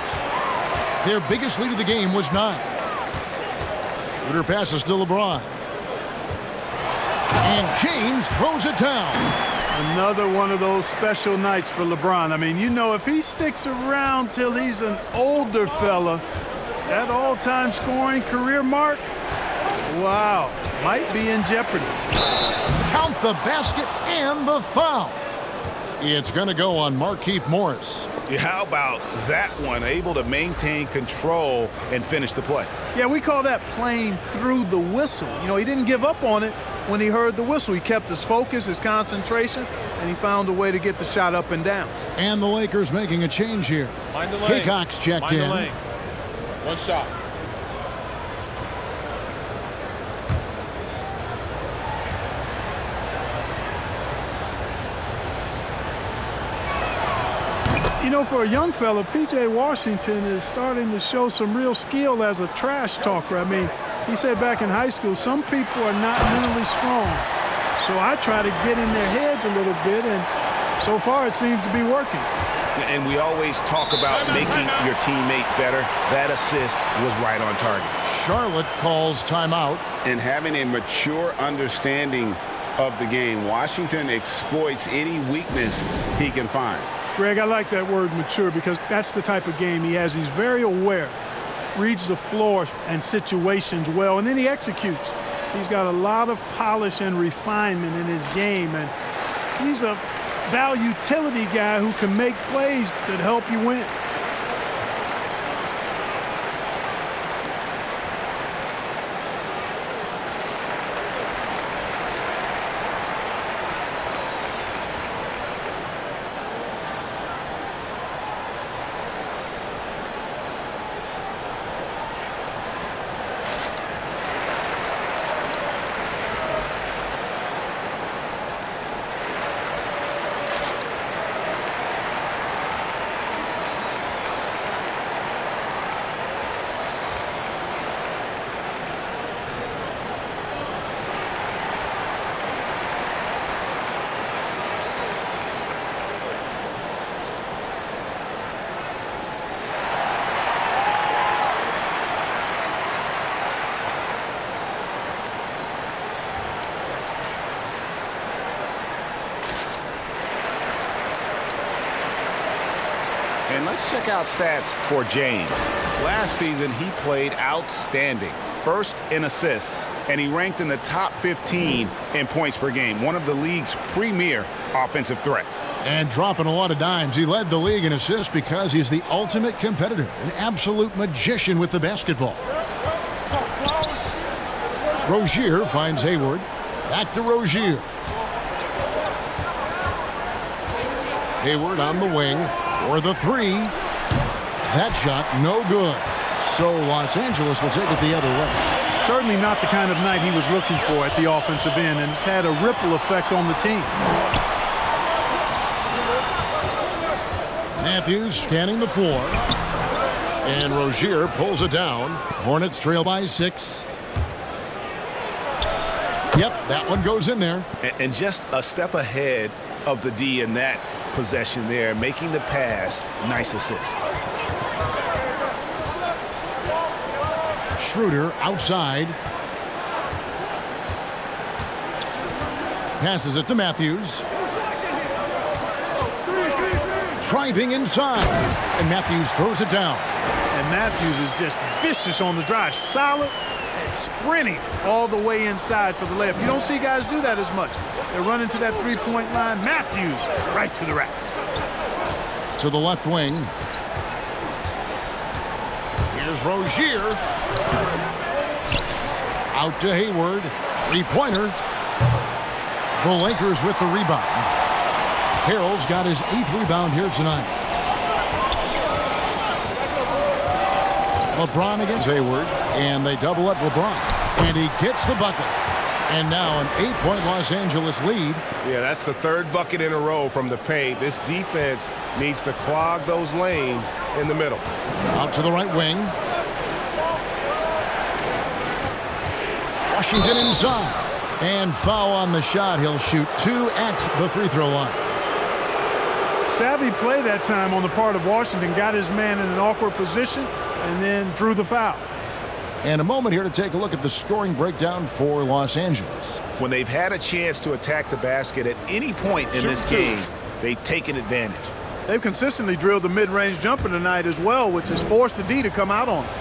Their biggest lead of the game was 9. Schroeder passes to LeBron. And James throws it down. Another one of those special nights for LeBron. I mean, you know, if he sticks around till he's an older fella, that all-time scoring career mark, wow, might be in jeopardy. Count the basket and the foul. It's going to go on Markieff Morris. How about that one? Able to maintain control and finish the play. Yeah, we call that playing through the whistle. You know, he didn't give up on it when he heard the whistle. He kept his focus, his concentration, and he found a way to get the shot up and down. And the Lakers making a change here. Mind the lane. Kaycox checked in. One shot. You know, for a young fella, P.J. Washington is starting to show some real skill as a trash talker. I mean, he said back in high school, some people are not mentally strong. So I try to get in their heads a little bit, and so far it seems to be working. And we always talk about making your teammate better. That assist was right on target. Charlotte calls timeout. And having a mature understanding of the game, Washington exploits any weakness he can find. Greg, I like that word mature because that's the type of game he has. He's very aware, reads the floor and situations well, and then he executes. He's got a lot of polish and refinement in his game, and he's a utility guy who can make plays that help you win. And let's check out stats for James. Last season, he played outstanding. First in assists, and he ranked in the top 15 in points per game, one of the league's premier offensive threats. And dropping a lot of dimes. He led the league in assists because he's the ultimate competitor, an absolute magician with the basketball. Rozier finds Hayward. Back to Rozier. Hayward on the wing for the three. That shot no good. So Los Angeles will take it the other way. Certainly not the kind of night he was looking for at the offensive end, and it's had a ripple effect on the team. Matthews scanning the floor. And Rozier pulls it down. Hornets trail by 6. Yep, that one goes in there. And just a step ahead of the D in that possession there, making the pass. Nice assist. Schroeder outside. Passes it to Matthews. Driving inside. And Matthews throws it down. And Matthews is just vicious on the drive. Solid and sprinting all the way inside for the layup. You don't see guys do that as much. They're running to that three-point line. Matthews right to the rack. To the left wing. Here's Rozier. Out to Hayward. Three-pointer. The Lakers with the rebound. Harrell's got his 8th rebound here tonight. LeBron against Hayward. And they double up LeBron. And he gets the bucket. And now an 8-point Los Angeles lead. Yeah, that's the third bucket in a row from the paint. This defense needs to clog those lanes in the middle. Out to the right wing. Washington inside. And foul on the shot. He'll shoot 2 at the free throw line. Savvy play that time on the part of Washington. Got his man in an awkward position and then drew the foul. And a moment here to take a look at the scoring breakdown for Los Angeles. When they've had a chance to attack the basket at any point in this game, they've taken advantage. They've consistently drilled the mid-range jumper tonight as well, which has forced the D to come out on them.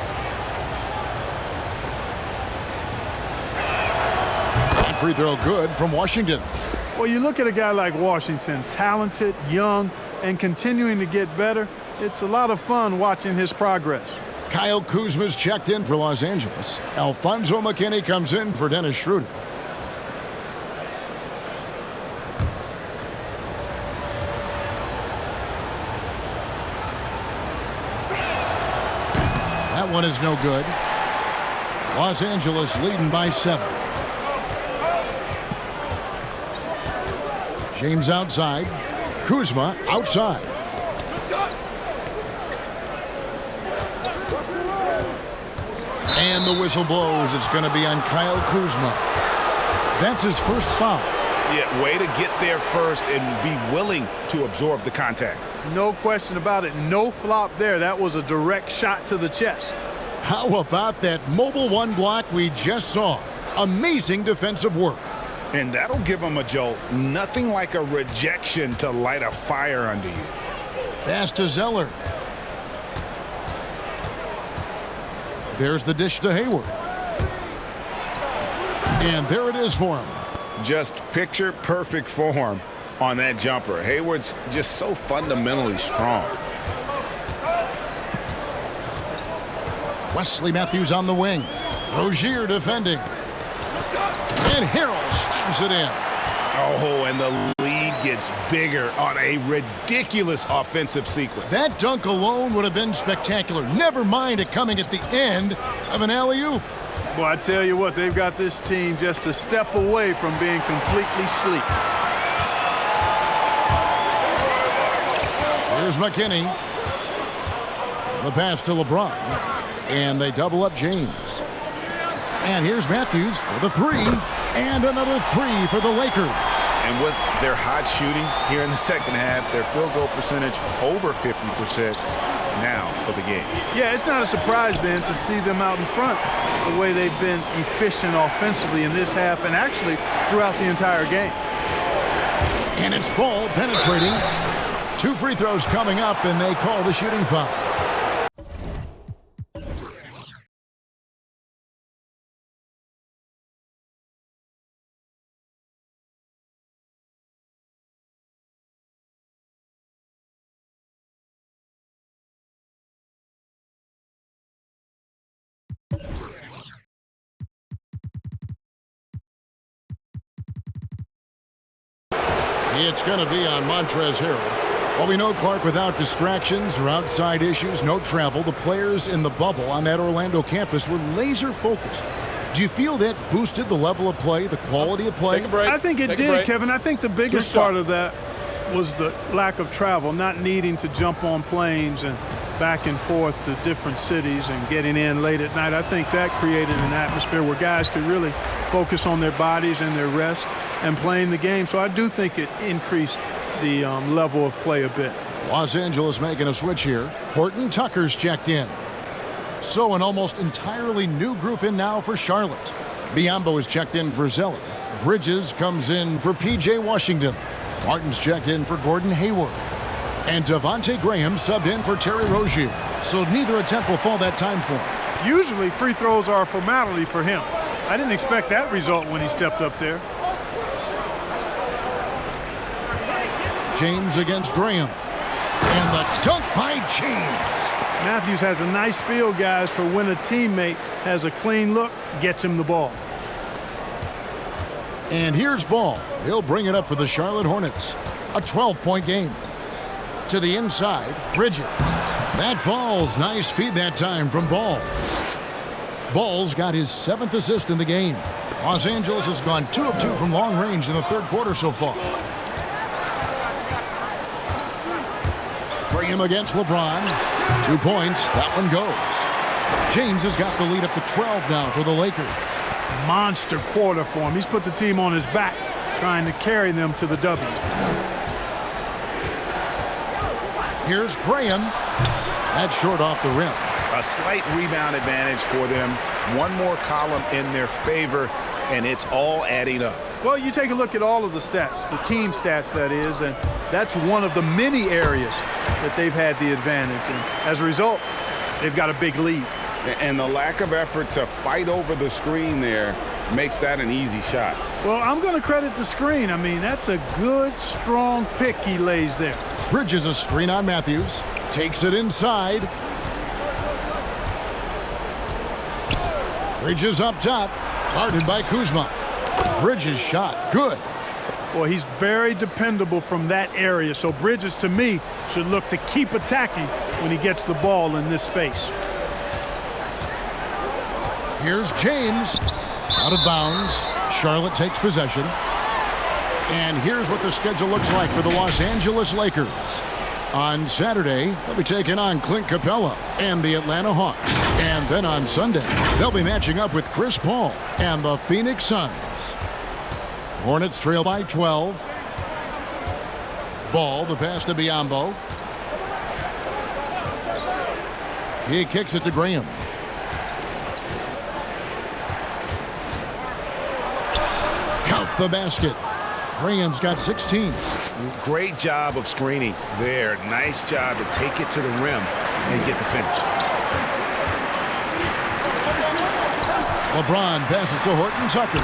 Free throw good from Washington. Well, you look at a guy like Washington, talented, young, and continuing to get better. It's a lot of fun watching his progress. Kyle Kuzma's checked in for Los Angeles. Alfonso McKinney comes in for Dennis Schroeder. That one is no good. Los Angeles leading by 7. James outside. Kuzma outside. And the whistle blows. It's going to be on Kyle Kuzma. That's his first foul. Yeah, way to get there first and be willing to absorb the contact. No question about it. No flop there. That was a direct shot to the chest. How about that mobile one block we just saw? Amazing defensive work. And that'll give them a jolt. Nothing like a rejection to light a fire under you. Pass to Zeller. There's the dish to Hayward. And there it is for him. Just picture perfect form on that jumper. Hayward's just so fundamentally strong. Wesley Matthews on the wing. Rozier defending. And Harrell slams it in. Oh, and the lead gets bigger on a ridiculous offensive sequence. That dunk alone would have been spectacular. Never mind it coming at the end of an alley-oop. Well, I tell you what, they've got this team just a step away from being completely sleep. Here's McKinney. The pass to LeBron. And they double up James. And here's Matthews for the 3. And another 3 for the Lakers. And with their hot shooting here in the second half, their field goal percentage over 50% now for the game. Yeah, it's not a surprise then to see them out in front the way they've been efficient offensively in this half and actually throughout the entire game. And it's Ball penetrating. 2 free throws coming up, and they call the shooting foul. It's going to be on Montrezl Harrell. Well, we know, Clark, without distractions or outside issues, no travel, the players in the bubble on that Orlando campus were laser focused. Do you feel that boosted the level of play, the quality of play? Take a break. I think it did, Kevin. I think the biggest part of that was the lack of travel, not needing to jump on planes and back and forth to different cities and getting in late at night. I think that created an atmosphere where guys could really focus on their bodies and their rest and playing the game. So I do think it increased the level of play a bit. Los Angeles making a switch here. Horton Tucker's checked in. So an almost entirely new group in now for Charlotte. Biyombo is checked in for Zeller. Bridges comes in for P.J. Washington. Martin's checked in for Gordon Hayward. And Devontae Graham subbed in for Terry Rozier. So neither attempt will fall that time for him. Usually free throws are a formality for him. I didn't expect that result when he stepped up there. James against Graham. And the dunk by James. Matthews has a nice feel, guys, for when a teammate has a clean look, gets him the ball. And here's Ball. He'll bring it up for the Charlotte Hornets. A 12-point game. To the inside, Bridges. That falls. Nice feed that time from Ball. Ball's got his 7th assist in the game. Los Angeles has gone 2 of 2 from long range in the 3rd quarter so far. Graham against LeBron. 2 points. That one goes. James has got the lead up to 12 now for the Lakers. Monster quarter for him. He's put the team on his back, trying to carry them to the W. Here's Graham. That's short off the rim. A slight rebound advantage for them. One more column in their favor, and it's all adding up. Well, you take a look at all of the stats, the team stats that is, and that's one of the many areas that they've had the advantage. And as a result, they've got a big lead. And the lack of effort to fight over the screen there makes that an easy shot. Well, I'm going to credit the screen. I mean, that's a good, strong pick he lays there. Bridges a screen on Matthews. Takes it inside. Bridges up top. Guarded by Kuzma. Bridges shot. Good. Well, he's very dependable from that area. So Bridges, to me, should look to keep attacking when he gets the ball in this space. Here's James. Out of bounds. Charlotte takes possession. And here's what the schedule looks like for the Los Angeles Lakers. On Saturday, they'll be taking on Clint Capella and the Atlanta Hawks. And then on Sunday, they'll be matching up with Chris Paul and the Phoenix Suns. Hornets trail by 12. Ball, the pass to Biyombo. He kicks it to Graham. Count the basket. Graham's got 16. Great job of screening there. Nice job to take it to the rim and get the finish. LeBron passes to Horton Tucker.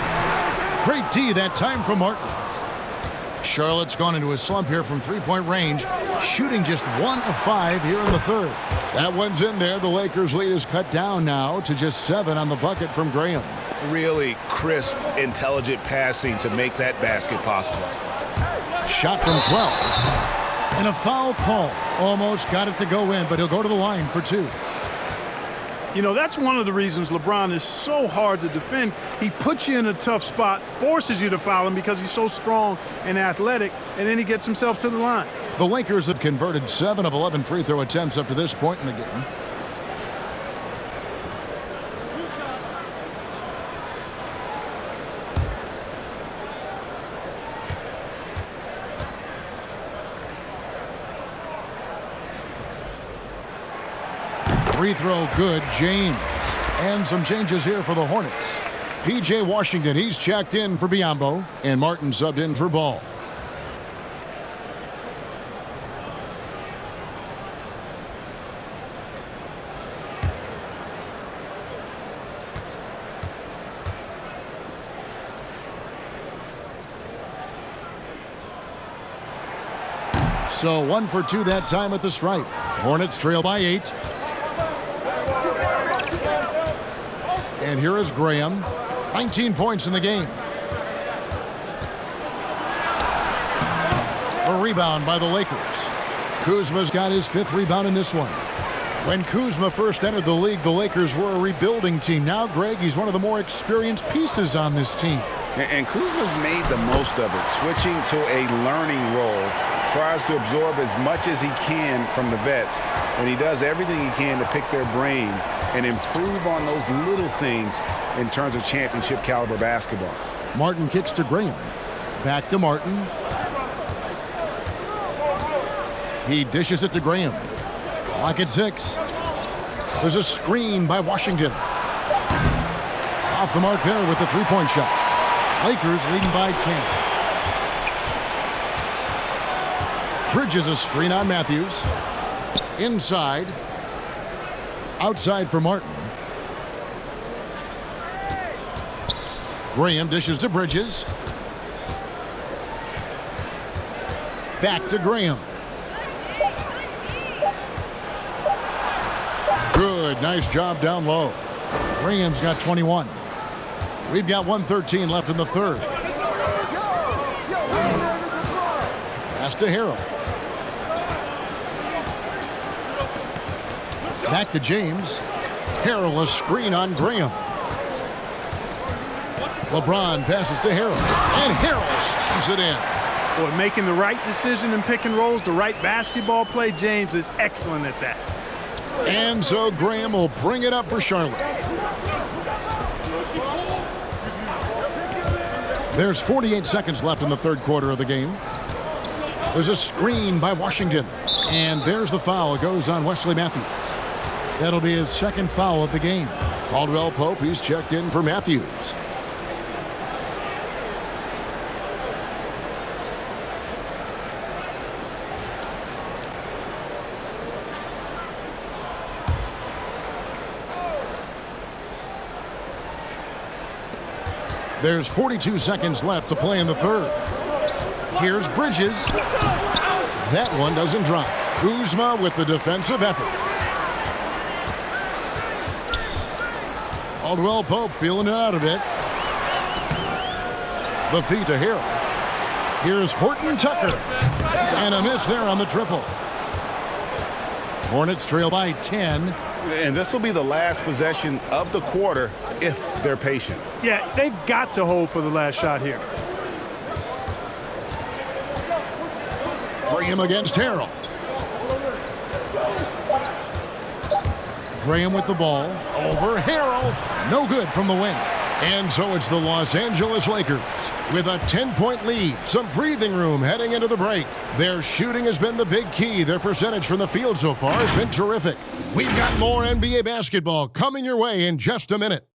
Great D that time from Martin. Charlotte's gone into a slump here from three-point range, shooting just 1 of 5 here in the 3rd. That one's in there. The Lakers' lead is cut down now to just 7 on the bucket from Graham. Really crisp, intelligent passing to make that basket possible. Shot from 12. And a foul call. Almost got it to go in, but he'll go to the line for 2. You know, that's one of the reasons LeBron is so hard to defend. He puts you in a tough spot, forces you to foul him because he's so strong and athletic, and then he gets himself to the line. The Lakers have converted 7 of 11 free throw attempts up to this point in the game. Free throw good, James. And some changes here for the Hornets. P.J. Washington, he's checked in for Biyombo, and Martin subbed in for Ball. So 1 for 2 that time at the stripe. Hornets trail by 8. And here is Graham. 19 points in the game. A rebound by the Lakers. Kuzma's got his 5th rebound in this one. When Kuzma first entered the league, the Lakers were a rebuilding team. Now, Greg, he's one of the more experienced pieces on this team. And Kuzma's made the most of it, switching to a learning role. Tries to absorb as much as he can from the vets, and he does everything he can to pick their brain and improve on those little things in terms of championship caliber basketball. Martin kicks to Graham. Back to Martin. He dishes it to Graham. Clock at 6. There's a screen by Washington. Off the mark there with the three-point shot. Lakers leading by 10. Bridges a screen on Matthews. Inside. Outside for Martin. Graham dishes to Bridges. Back to Graham. Good, nice job down low. Graham's got 21. We've got 1:13 left in the 3rd. Pass to Harrell. Back to James. Harrell a screen on Graham. LeBron passes to Harrell, and Harrell slams it in. Boy, making the right decision in pick and rolls, the right basketball play, James is excellent at that. And so Graham will bring it up for Charlotte. There's 48 seconds left in the third quarter of the game. There's a screen by Washington. And there's the foul. It goes on Wesley Matthews. That'll be his second foul of the game. Caldwell Pope, he's checked in for Matthews. There's 42 seconds left to play in the third. Here's Bridges. That one doesn't drop. Kuzma with the defensive effort. Caldwell Pope feeling it out a bit. The feed to Harrell. Here's Horton Tucker. And a miss there on the triple. Hornets trail by 10. And this will be the last possession of the quarter if they're patient. Yeah, they've got to hold for the last shot here. Graham against Harrell. Graham with the ball. Over Harrell. No good from the wing. And so it's the Los Angeles Lakers with a 10-point lead. Some breathing room heading into the break. Their shooting has been the big key. Their percentage from the field so far has been terrific. We've got more NBA basketball coming your way in just a minute.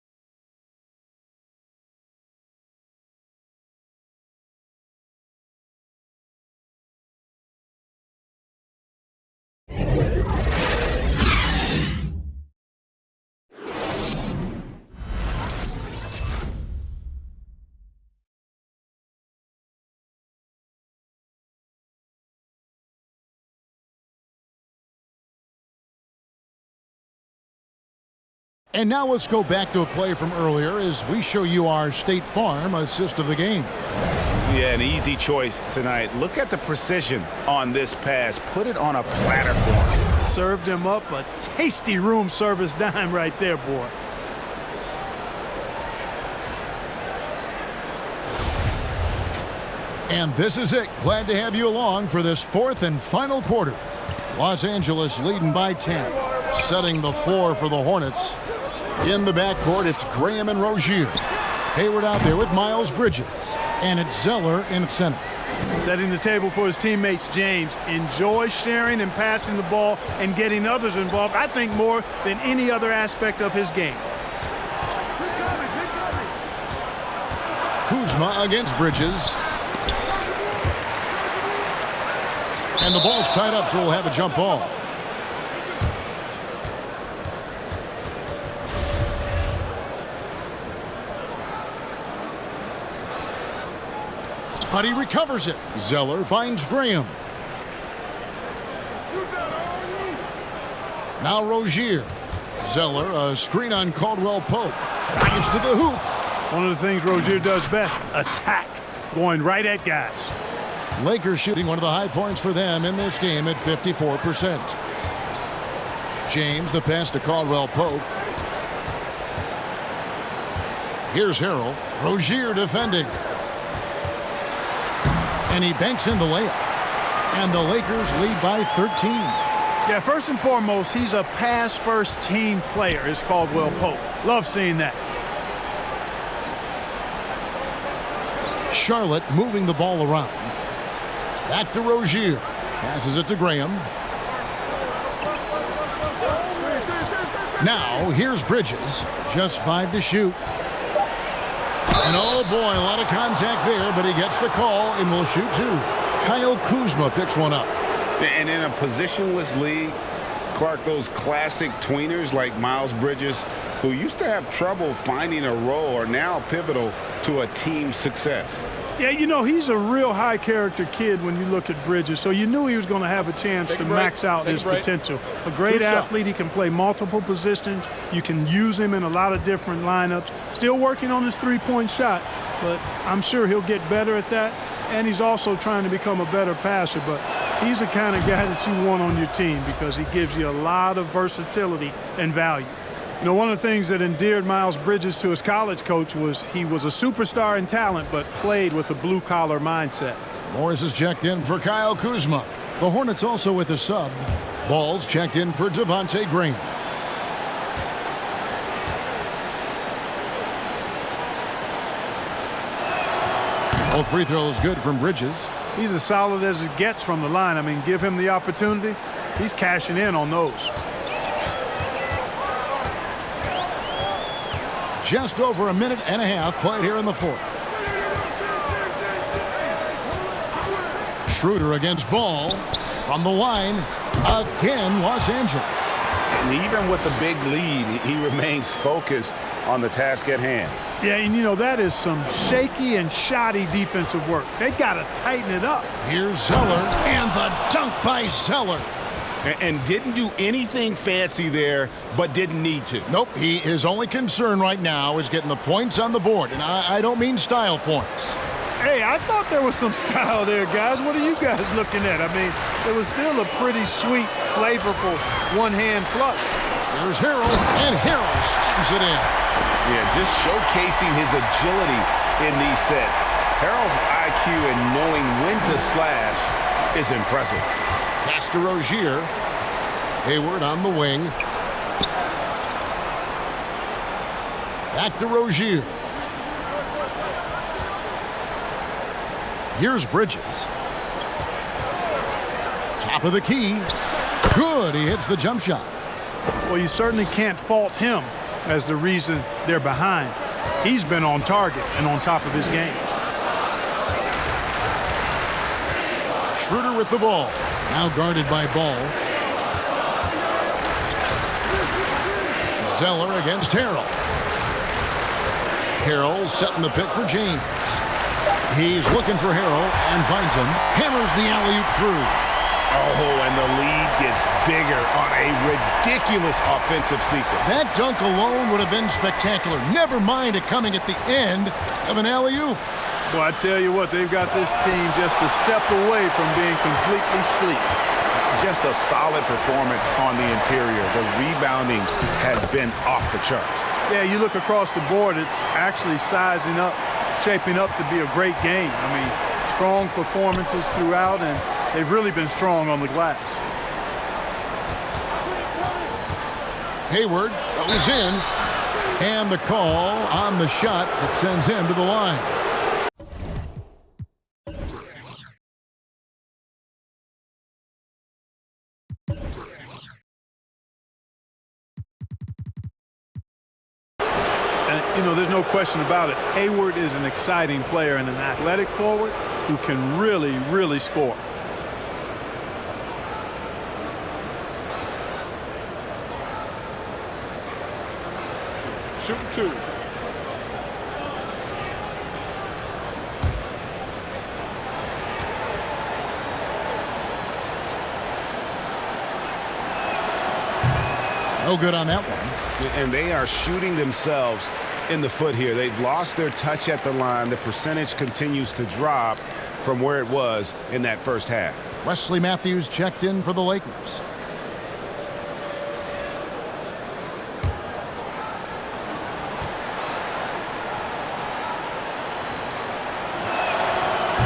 And now let's go back to a play from earlier as we show you our State Farm assist of the game. Yeah, an easy choice tonight. Look at the precision on this pass. Put it on a platter for him. Served him up a tasty room service dime right there, boy. And this is it. Glad to have you along for this fourth and final quarter. Los Angeles leading by 10. Setting the floor for the Hornets. In the backcourt, it's Graham and Rozier. Hayward out there with Miles Bridges. And it's Zeller in center. Setting the table for his teammates, James. Enjoy sharing and passing the ball and getting others involved, I think, more than any other aspect of his game. Kuzma against Bridges. And the ball's tied up, so we'll have a jump ball. But he recovers it. Zeller finds Graham. Now Rozier. Zeller, a screen on Caldwell Pope. Drives to the hoop. One of the things Rozier does best, attack. Going right at guys. Lakers shooting one of the high points for them in this game at 54%. James, the pass to Caldwell Pope. Here's Harrell. Rozier defending. And he banks in the layup. And the Lakers lead by 13. Yeah, first and foremost, he's a pass-first team player, is Caldwell Pope. Love seeing that. Charlotte moving the ball around. Back to Rozier. Passes it to Graham. Now, here's Bridges. Just 5 to shoot. And oh boy, a lot of contact there, but he gets the call and will shoot 2. Kyle Kuzma picks one up. And in a positionless league, Clark, those classic tweeners like Miles Bridges, who used to have trouble finding a role, are now pivotal to a team's success. Yeah, you know, he's a real high-character kid when you look at Bridges, so you knew he was going to have a chance to max out his potential. A great athlete. He can play multiple positions. You can use him in a lot of different lineups. Still working on his three-point shot, but I'm sure he'll get better at that. And he's also trying to become a better passer, but he's the kind of guy that you want on your team because he gives you a lot of versatility and value. You know, one of the things that endeared Miles Bridges to his college coach was he was a superstar in talent, but played with a blue-collar mindset. Morris is checked in for Kyle Kuzma. The Hornets also with a sub. Ball's checked in for Devontae Green. Both free throws good from Bridges. He's as solid as it gets from the line. I mean, give him the opportunity. He's cashing in on those. Just over a minute and a half played here in the fourth. Schroeder against Ball. From the line, again, Los Angeles. And even with the big lead, he remains focused on the task at hand. Yeah, and you know, that is some shaky and shoddy defensive work. They got to tighten it up. Here's Zeller, and the dunk by Zeller. And didn't do anything fancy there, but didn't need to. Nope, his only concern right now is getting the points on the board, and I don't mean style points. Hey, I thought there was some style there, guys. What are you guys looking at? I mean, it was still a pretty sweet, flavorful one-hand flush. Here's Harrell, and Harrell slams it in. Yeah, just showcasing his agility in these sets. Harrell's IQ and knowing when to slash is impressive. Pass to Rozier. Hayward on the wing. Back to Rozier. Here's Bridges. Top of the key. Good, he hits the jump shot. Well, you certainly can't fault him as the reason they're behind. He's been on target and on top of his game. Schroeder with the ball. Now guarded by Ball. Zeller against Harrell. Harrell setting the pick for James. He's looking for Harrell and finds him. Hammers the alley-oop through. Oh, and the lead gets bigger on a ridiculous offensive sequence. That dunk alone would have been spectacular. Never mind it coming at the end of an alley-oop. Well, I tell you what, they've got this team just a step away from being completely asleep. Just a solid performance on the interior. The rebounding has been off the charts. Yeah, you look across the board, it's actually sizing up, shaping up to be a great game. I mean, strong performances throughout, and they've really been strong on the glass. Hayward goes in, and the call on the shot that sends him to the line. You know, there's no question about it. Hayward is an exciting player and an athletic forward who can really, really score. Shooting two. No good on that one. And they are shooting themselves in the foot here. They've lost their touch at the line. The percentage continues to drop from where it was in that first half. Wesley Matthews checked in for the Lakers.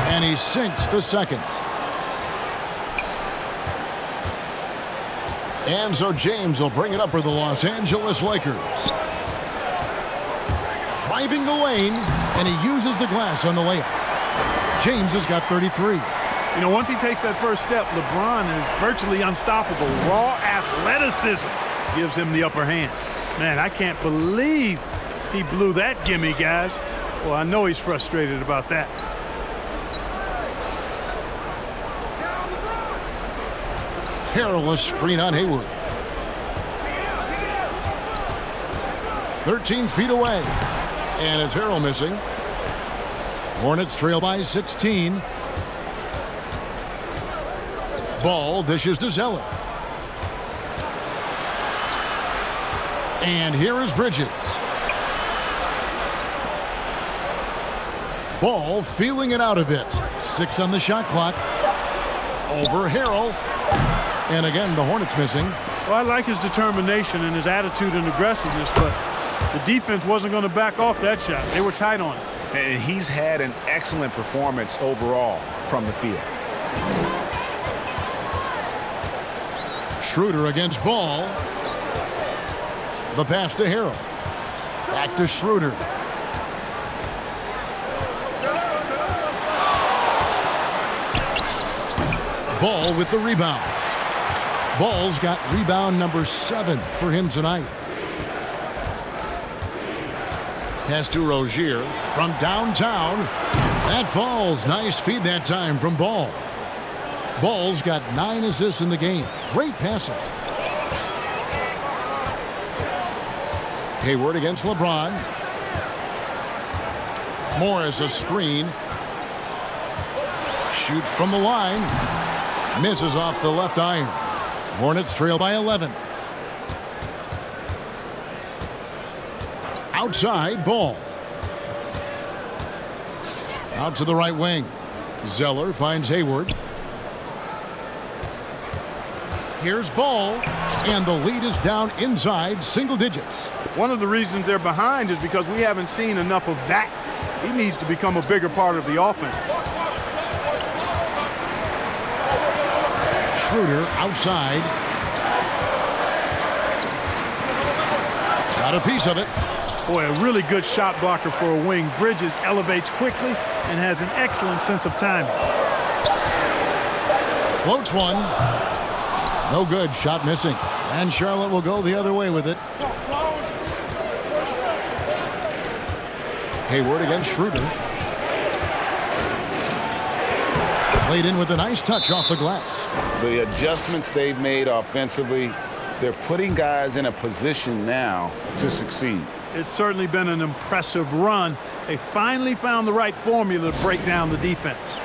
And he sinks the second. And so James will bring it up for the Los Angeles Lakers. Driving the lane, and he uses the glass on the layup. James has got 33. You know, once he takes that first step, LeBron is virtually unstoppable. Raw athleticism gives him the upper hand. Man, I can't believe he blew that gimme, guys. Well, I know he's frustrated about that. Harrell screen on Hayward. 13 feet away. And it's Harrell missing. Hornets trail by 16. Ball dishes to Zeller. And here is Bridges. Ball feeling it out a bit. 6 on the shot clock. Over Harrell. And again, the Hornets missing. Well, I like his determination and his attitude and aggressiveness, but the defense wasn't going to back off that shot. They were tight on it. And he's had an excellent performance overall from the field. Schroeder against Ball. The pass to Harrell. Back to Schroeder. Ball with the rebound. Ball's got rebound number 7 for him tonight. Pass to Rozier from downtown. That falls. Nice feed that time from Ball. Ball's got 9 assists in the game. Great passing. Hayward against LeBron. Morris a screen. Shoots from the line. Misses off the left iron. Hornets trail by 11. Outside, Ball. Out to the right wing. Zeller finds Hayward. Here's Ball, and the lead is down inside single digits. One of the reasons they're behind is because we haven't seen enough of that. He needs to become a bigger part of the offense. Schroeder outside. Got a piece of it. Boy, a really good shot blocker for a wing. Bridges elevates quickly and has an excellent sense of timing. Floats one. No good. Shot missing. And Charlotte will go the other way with it. Hayward against Schroeder. Played in with a nice touch off the glass. The adjustments they've made offensively, they're putting guys in a position now to succeed. It's certainly been an impressive run. They finally found the right formula to break down the defense.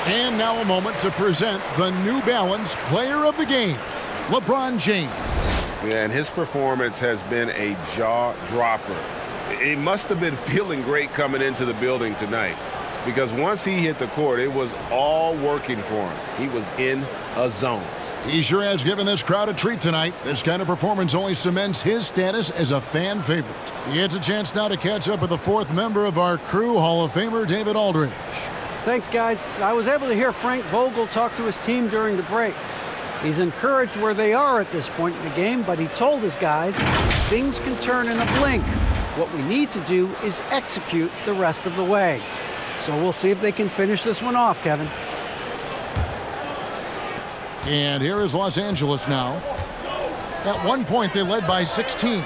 And now a moment to present the New Balance Player of the Game, LeBron James. Yeah, and his performance has been a jaw-dropper. He must have been feeling great coming into the building tonight, because once he hit the court, it was all working for him. He was in a zone. He sure has given this crowd a treat tonight. This kind of performance only cements his status as a fan favorite. He gets a chance now to catch up with the 4th member of our crew, Hall of Famer David Aldridge. Thanks, guys. I was able to hear Frank Vogel talk to his team during the break. He's encouraged where they are at this point in the game, but he told his guys things can turn in a blink. What we need to do is execute the rest of the way. So we'll see if they can finish this one off, Kevin. And here is Los Angeles now. At one point, they led by 16.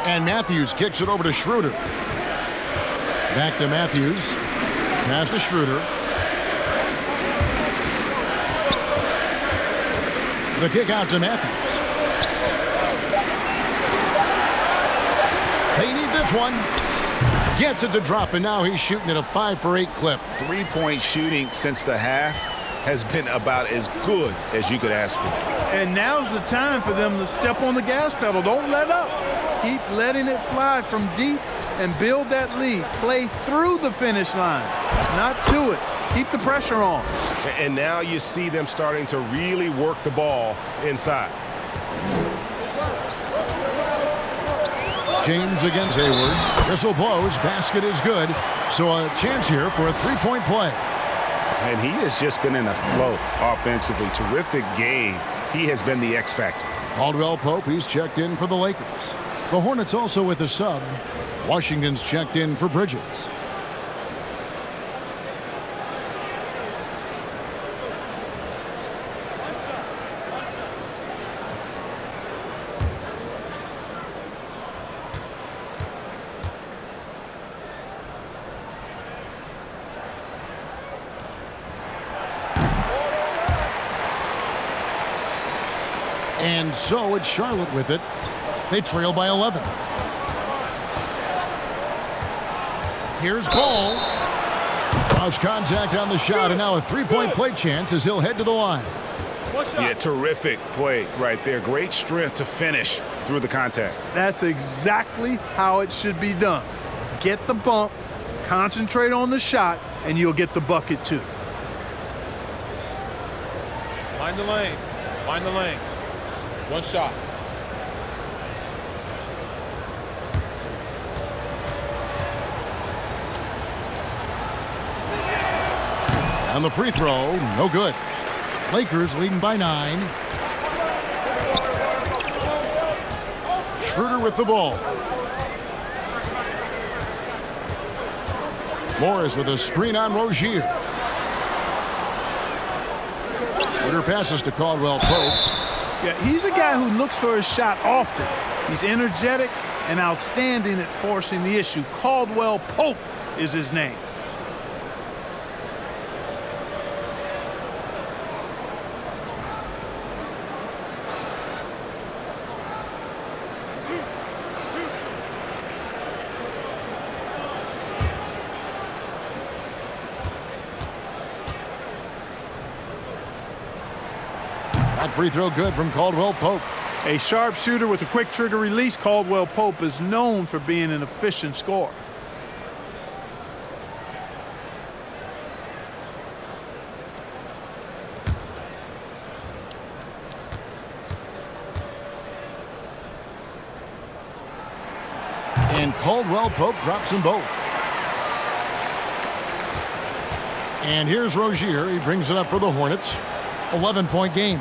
And Matthews kicks it over to Schroeder. Back to Matthews. Pass to Schroeder. The kick out to Matthews. They need this one. Gets it to drop, and now he's shooting at a 5-for-8 clip. Three-point shooting since the half has been about as good as you could ask for. And now's the time for them to step on the gas pedal. Don't let up. Keep letting it fly from deep and build that lead. Play through the finish line, not to it. Keep the pressure on. And now you see them starting to really work the ball inside. James against Hayward. Whistle blows. Basket is good. So a chance here for a three-point play. And he has just been in a flow offensively. Terrific game. He has been the X factor. Caldwell Pope, he's checked in for the Lakers. The Hornets also with a sub. Washington's checked in for Bridges. And so it's Charlotte with it. They trail by 11. Here's Ball. Draws contact on the shot, and now a three-point play chance as he'll head to the line. Yeah, terrific play right there. Great strength to finish through the contact. That's exactly how it should be done. Get the bump, concentrate on the shot, and you'll get the bucket too. Mind the lanes. Mind the lanes. One shot. And the free throw, no good. Lakers leading by 9. Schroeder with the ball. Morris with a screen on Rozier. Schroeder passes to Caldwell Pope. Yeah, he's a guy who looks for his shot often. He's energetic and outstanding at forcing the issue. Caldwell Pope is his name. That free throw good from Caldwell Pope. A sharp shooter with a quick trigger release, Caldwell Pope is known for being an efficient scorer. And Caldwell Pope drops them both. And here's Rozier. He brings it up for the Hornets. 11-point game.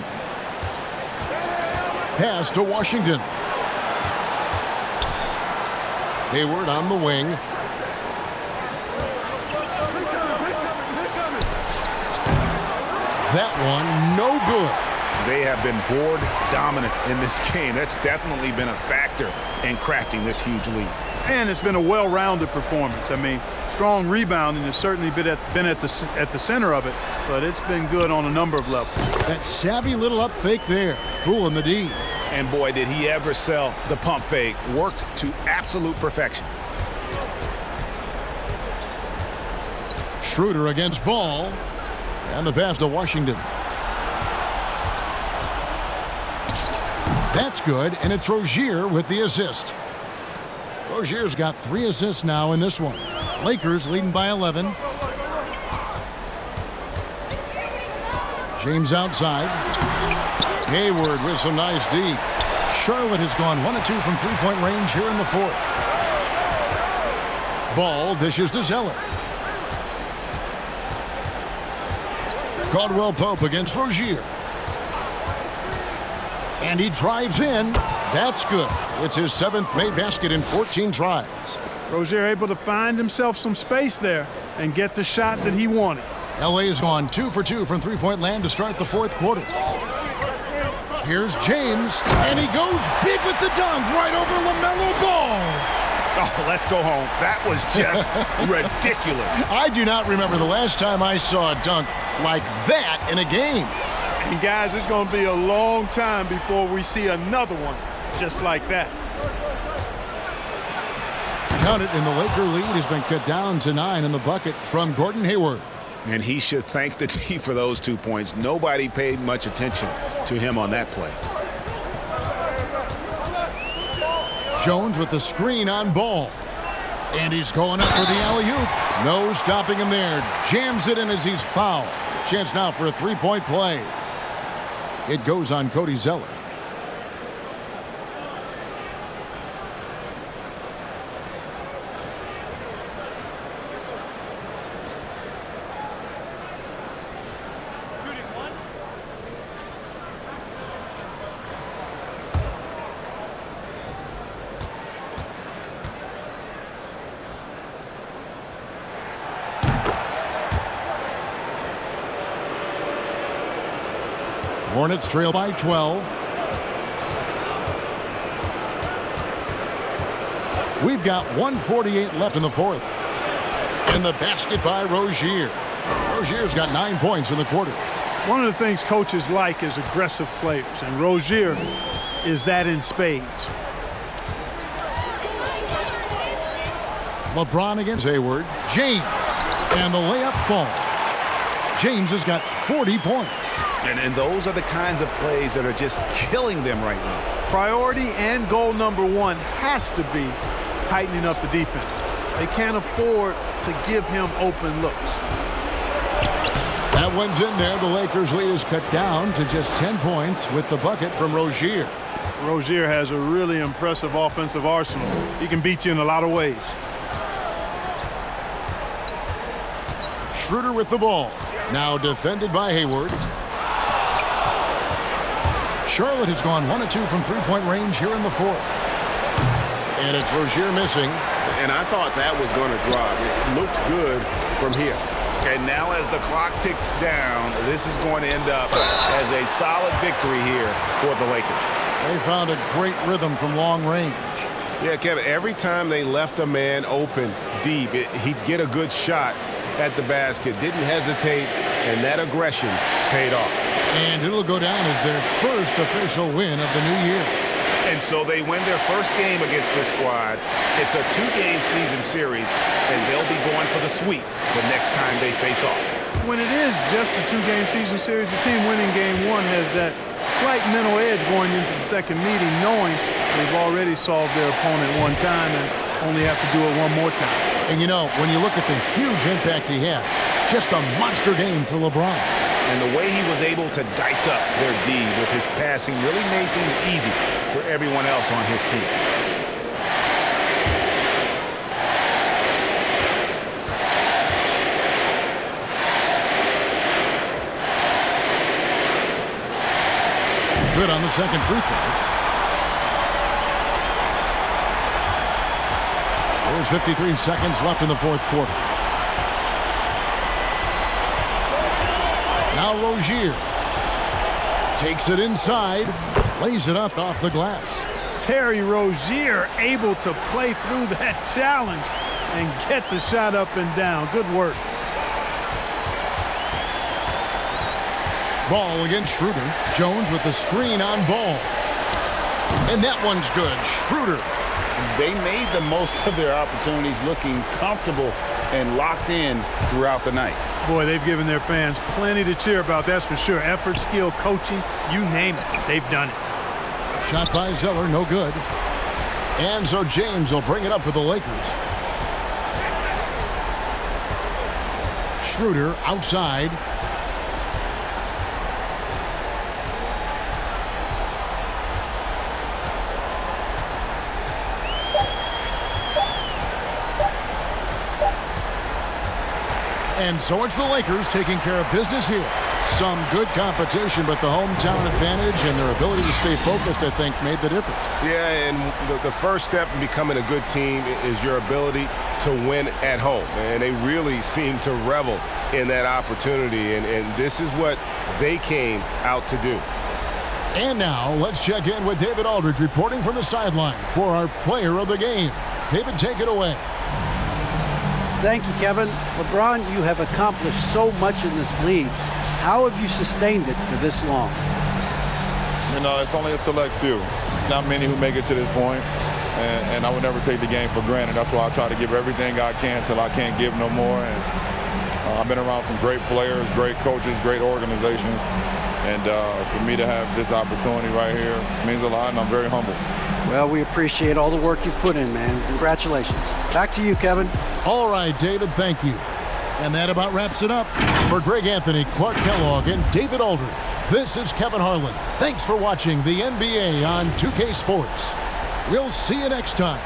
Pass to Washington. Hayward on the wing. That one, no good. They have been board dominant in this game. That's definitely been a factor in crafting this huge lead. And it's been a well-rounded performance. I mean, strong rebounding has certainly been at the center of it, but it's been good on a number of levels. That savvy little up fake there, fooling the D. And boy, did he ever sell the pump fake. Worked to absolute perfection. Schroeder against Ball. And the pass to Washington. That's good, and it's Rozier with the assist. Rozier's got 3 assists now in this one. Lakers leading by 11. James outside. Hayward with some nice D. Charlotte has gone 1 of 2 from three-point range here in the 4th. Ball dishes to Zeller. Caldwell Pope against Rozier. And he drives in. That's good. It's his 7th made basket in 14 tries. Rozier able to find himself some space there and get the shot that he wanted. LA has gone 2 for 2 from three-point land to start the 4th quarter. Here's James, and he goes big with the dunk right over LaMelo Ball. Oh, let's go home. That was just ridiculous. I do not remember the last time I saw a dunk like that in a game. And guys, it's going to be a long time before we see another one just like that. Count it, and the Laker lead has been cut down to 9 in the bucket from Gordon Hayward. And he should thank the team for those 2 points. Nobody paid much attention to him on that play. Jones with the screen on Ball. And he's going up for the alley-oop. No stopping him there. Jams it in as he's fouled. Chance now for a three-point play. It goes on Cody Zeller. Hornets trail by 12. We've got 1:48 left in the fourth. And the basket by Rozier. Rozier's got 9 points in the quarter. One of the things coaches like is aggressive players, and Rozier is that in spades. LeBron against Hayward. James. And the layup falls. James has got 40 points. And those are the kinds of plays that are just killing them right now. Priority and goal number one has to be tightening up the defense. They can't afford to give him open looks. That one's in there. The Lakers' lead is cut down to just 10 points with the bucket from Rozier. Rozier has a really impressive offensive arsenal. He can beat you in a lot of ways. Schroeder with the ball. Now defended by Hayward. Charlotte has gone 1 of 2 from three-point range here in the fourth. And it's Rozier missing. And I thought that was going to drop. It looked good from here. And now as the clock ticks down, this is going to end up as a solid victory here for the Lakers. They found a great rhythm from long range. Yeah, Kevin, every time they left a man open deep, he'd get a good shot at the basket. Didn't hesitate, and that aggression paid off. And it'll go down as their first official win of the new year. And so they win their first game against this squad. It's a 2-game season series, and they'll be going for the sweep the next time they face off. When it is just a 2-game season series, the team winning game one has that slight mental edge going into the second meeting, knowing they've already solved their opponent one time and only have to do it one more time. And you know, when you look at the huge impact he had, just a monster game for LeBron. And the way he was able to dice up their D with his passing really made things easy for everyone else on his team. Good on the second free throw. There's 53 seconds left in the fourth quarter. Now Rozier takes it inside, lays it up off the glass. Terry Rozier able to play through that challenge and get the shot up and down. Good work. Ball against Schroeder. Jones with the screen on Ball. And that one's good. Schroeder. They made the most of their opportunities, looking comfortable and locked in throughout the night. Boy, they've given their fans plenty to cheer about, that's for sure. Effort, skill, coaching, you name it, they've done it. Shot by Zeller, no good. And so James will bring it up for the Lakers. Schroeder outside. And so it's the Lakers taking care of business here. Some good competition, but the hometown advantage and their ability to stay focused, I think, made the difference. Yeah, and the first step in becoming a good team is your ability to win at home. And they really seem to revel in that opportunity, and this is what they came out to do. And now let's check in with David Aldridge reporting from the sideline for our player of the game. David, take it away. Thank you, Kevin. LeBron, you have accomplished so much in this league. How have you sustained it for this long? You know, it's only a select few. It's not many who make it to this point, and I would never take the game for granted. That's why I try to give everything I can till I can't give no more. And I've been around some great players, great coaches, great organizations, and for me to have this opportunity right here means a lot, and I'm very humble. Well, we appreciate all the work you've put in, man. Congratulations. Back to you, Kevin. All right, David, thank you. And that about wraps it up. For Greg Anthony, Clark Kellogg, and David Aldridge, this is Kevin Harlan. Thanks for watching the NBA on 2K Sports. We'll see you next time.